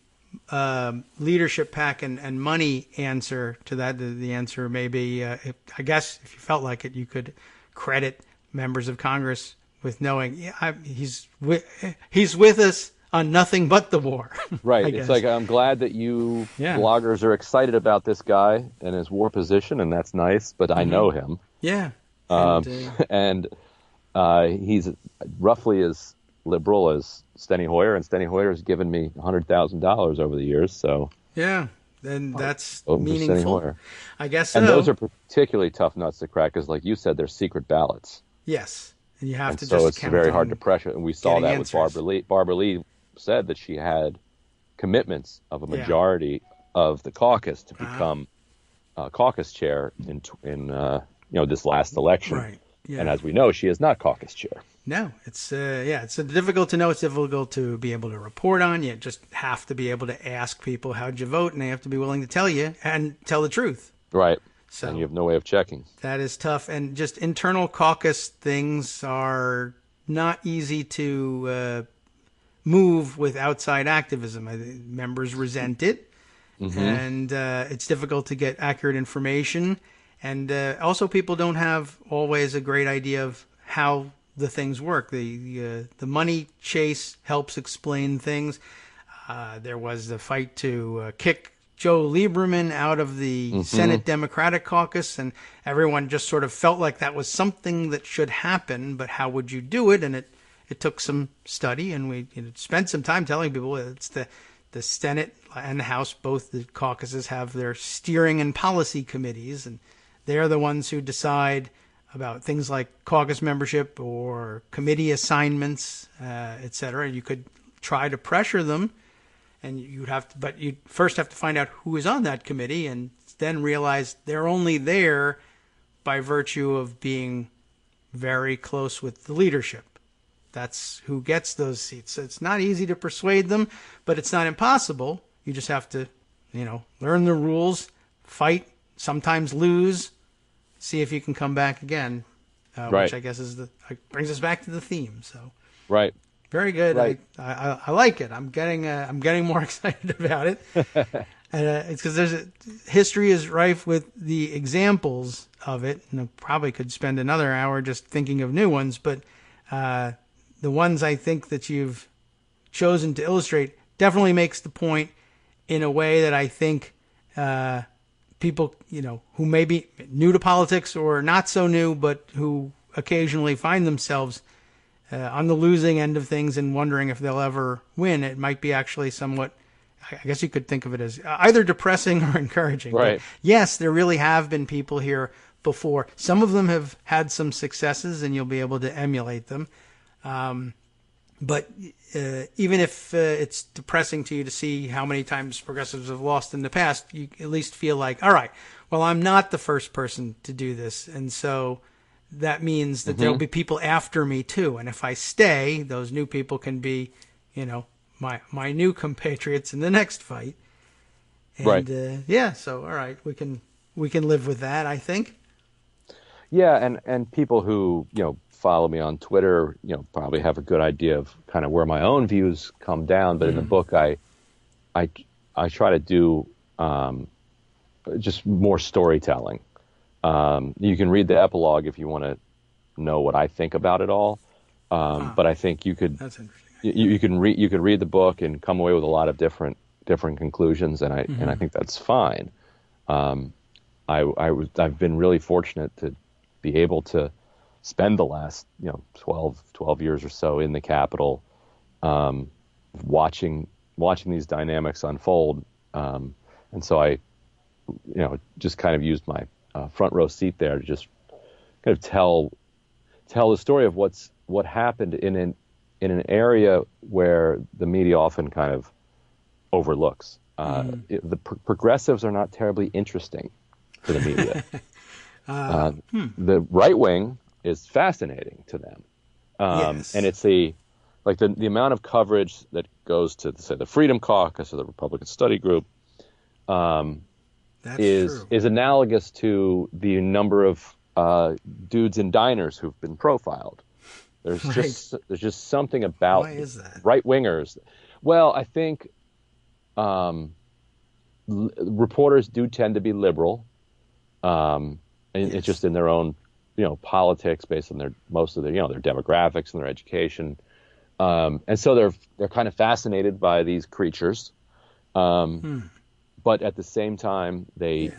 leadership pack and money answer to that, the answer may be, I guess, if you felt like it, you could credit members of Congress with knowing he's with us on nothing but the war. Right. It's like, I'm glad that you bloggers are excited about this guy and his war position, and that's nice, but I know him. Yeah. And he's roughly as liberal as Steny Hoyer, and Steny Hoyer has given me $100,000 over the years. So then that's meaningful. I guess so. And those are particularly tough nuts to crack, because, like you said, they're secret ballots. Yes, and you have to so just it's very hard to pressure. And we saw that with answers. Barbara Lee. Barbara Lee said that she had commitments of a majority of the caucus to become caucus chair in this last election. Right. Yeah. And as we know, she is not caucus chair. No, it's it's difficult to know. It's difficult to be able to report on. You just have to be able to ask people, how'd you vote? And they have to be willing to tell you and tell the truth. Right. So and you have no way of checking. That is tough. And just internal caucus things are not easy to move with outside activism. Members resent it. And it's difficult to get accurate information. And also people don't have always a great idea of how the things work. The money chase helps explain things. There was the fight to kick Joe Lieberman out of the Senate Democratic caucus, and everyone just sort of felt like that was something that should happen, but how would you do it? And it took some study, and we spent some time telling people it's the Senate and the House, both the caucuses have their steering and policy committees, and they're the ones who decide about things like caucus membership or committee assignments, et cetera. You could try to pressure them, and but you'd first have to find out who is on that committee, and then realize they're only there by virtue of being very close with the leadership. That's who gets those seats. So it's not easy to persuade them, but it's not impossible. You just have to, learn the rules, fight, sometimes lose, see if you can come back again, which I guess brings us back to the theme. So right, very good. Right. I like it. I'm getting more excited about it, and it's because history is rife with the examples of it, and I probably could spend another hour just thinking of new ones. But the ones I think that you've chosen to illustrate definitely makes the point in a way that I think people, who may be new to politics or not so new, but who occasionally find themselves on the losing end of things and wondering if they'll ever win, it might be actually somewhat, I guess you could think of it as either depressing or encouraging. Right. But yes, there really have been people here before. Some of them have had some successes, and you'll be able to emulate them. But even if it's depressing to you to see how many times progressives have lost in the past, you at least feel like, all right, well, I'm not the first person to do this. And so that means that there'll be people after me too. And if I stay, those new people can be, my new compatriots in the next fight. And, right. So, all right, we can live with that, I think. Yeah. And people who, follow me on Twitter, probably have a good idea of kind of where my own views come down. But in the book, I try to do just more storytelling. You can read the epilogue if you want to know what I think about it all. But I think you could. That's interesting. You could read the book and come away with a lot of different conclusions, and I think that's fine. I've been really fortunate to be able to spend the last 12 years or so in the Capitol, watching these dynamics unfold, and so I just kind of used my front row seat there to just kind of tell the story of what happened in an area where the media often kind of overlooks. The progressives are not terribly interesting to the media. The right wing is fascinating to them, Yes. and it's the amount of coverage that goes to, say, the Freedom Caucus or the Republican Study Group is analogous to the number of dudes in diners who've been profiled. There's just something about right wingers. Well, I think reporters do tend to be liberal, and it's just in their own politics based on most of their their demographics and their education, and so they're kind of fascinated by these creatures, but at the same time they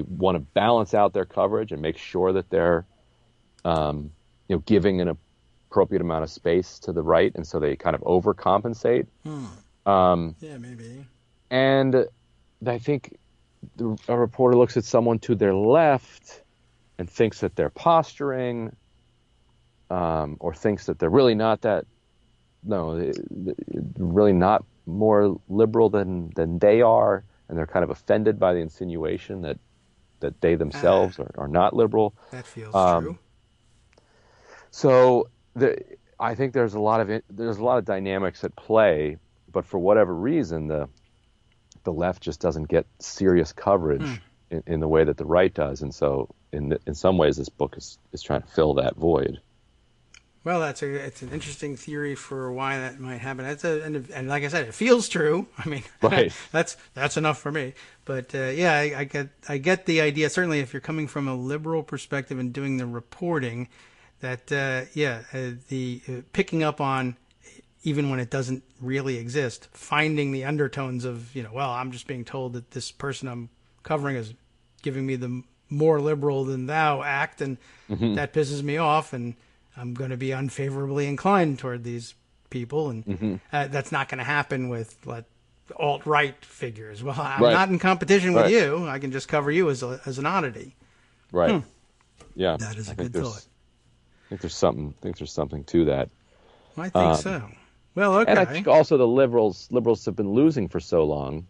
want to balance out their coverage and make sure that they're giving an appropriate amount of space to the right, and so they kind of overcompensate. Maybe. And I think a reporter looks at someone to their left and thinks that they're posturing, or thinks that they're really not really not more liberal than they are, and they're kind of offended by the insinuation that they themselves are not liberal. That feels true. So I think there's a lot of dynamics at play, but for whatever reason, the left just doesn't get serious coverage in the way that the right does, and so in some ways, this book is trying to fill that void. Well, it's an interesting theory for why that might happen. And like I said, it feels true. I mean, right. that's enough for me. But I get the idea. Certainly, if you're coming from a liberal perspective and doing the reporting, that the picking up on, even when it doesn't really exist, finding the undertones of I'm just being told that this person I'm covering is giving me the more liberal than thou act, and that pisses me off, and I'm going to be unfavorably inclined toward these people, and that's not going to happen with alt-right figures. Well, I'm not in competition with you. I can just cover you as an oddity. Right. Yeah. That is a good thought. I think there's something to that. I think so. Well, okay. And I think also the liberals have been losing for so long.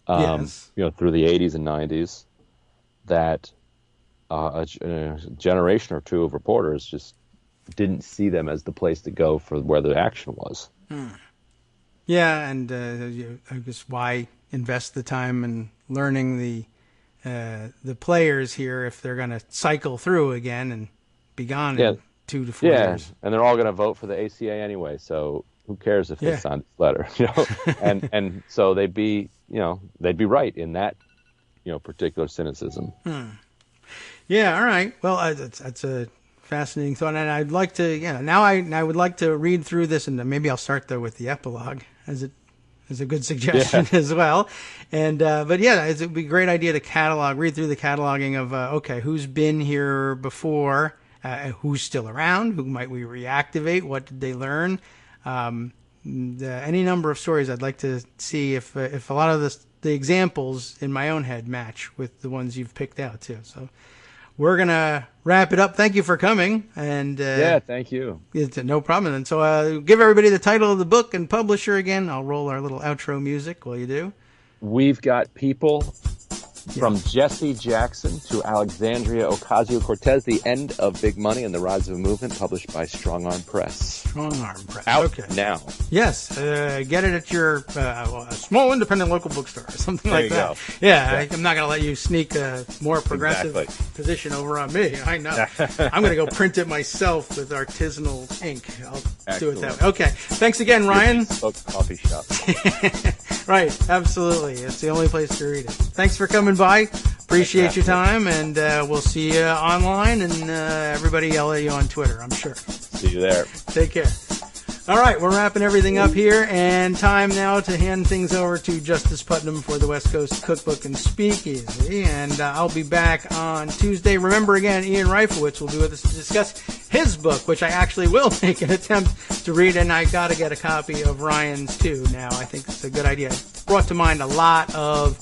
Yes. Through the 80s and 90s, that a generation or two of reporters just didn't see them as the place to go for where the action was. Yeah, and I guess why invest the time in learning the players here if they're going to cycle through again and be gone in 2 to 4 years? And they're all going to vote for the ACA anyway, so who cares if they signed this letter? And so they'd be right in that particular cynicism. Yeah, all right. Well, that's a fascinating thought, and I'd like to. Now I would like to read through this, and maybe I'll start though with the epilogue as a good suggestion as well. And it would be a great idea to read through the cataloging of who's been here before, who's still around, who might we reactivate, what did they learn, any number of stories. I'd like to see if a lot of the examples in my own head match with the ones you've picked out too. So we're going to wrap it up. Thank you for coming. And thank you. It's no problem. And so give everybody the title of the book and publisher again. I'll roll our little outro music while you do. We've got people from Jesse Jackson to Alexandria Ocasio-Cortez, The End of Big Money and the Rise of a Movement, published by Strong Arm Press. Strong Arm Press. Out now. Yes. Get it at your a small independent local bookstore or something like that. Go. Yeah, I'm not going to let you sneak a more progressive position over on me. I know. I'm going to go print it myself with artisanal ink. I'll do it that way. Okay. Thanks again, Ryan. Coffee shop. Right. Absolutely. It's the only place to read it. Thanks for coming by. Appreciate your time, and we'll see you online, and everybody yell at you on Twitter, I'm sure. See you there. Take care. All right, we're wrapping everything up here, and time now to hand things over to Justice Putnam for the West Coast Cookbook and Speakeasy. And I'll be back on Tuesday. Remember, again, Ian Reifowitz will be with us to discuss his book, which I actually will make an attempt to read, and I got to get a copy of Ryan's, too. Now, I think it's a good idea. It brought to mind a lot of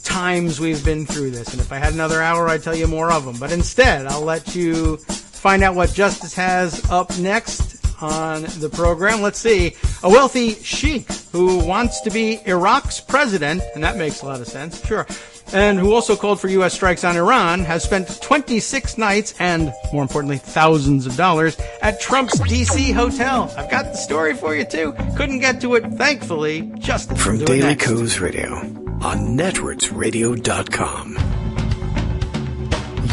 times we've been through this, and if I had another hour, I'd tell you more of them. But instead, I'll let you find out what Justice has up next on the program. Let's see. A wealthy sheik who wants to be Iraq's president, and that makes a lot of sense, sure, and who also called for U.S. strikes on Iran, has spent 26 nights and, more importantly, thousands of dollars at Trump's D.C. hotel. I've got the story for you, too. Couldn't get to it, thankfully. Justice From will do it Daily next. Kos Radio on netrootsradio.com.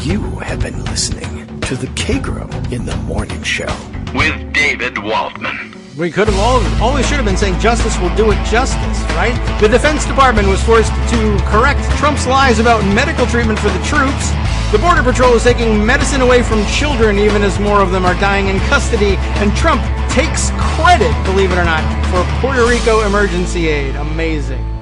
You have been listening to the Kagro in the Morning Show with David Waldman. We could have always should have been saying justice will do it justice, right? The Defense Department was forced to correct Trump's lies about medical treatment for the troops. The Border Patrol is taking medicine away from children even as more of them are dying in custody. And Trump takes credit, believe it or not, for Puerto Rico emergency aid. Amazing.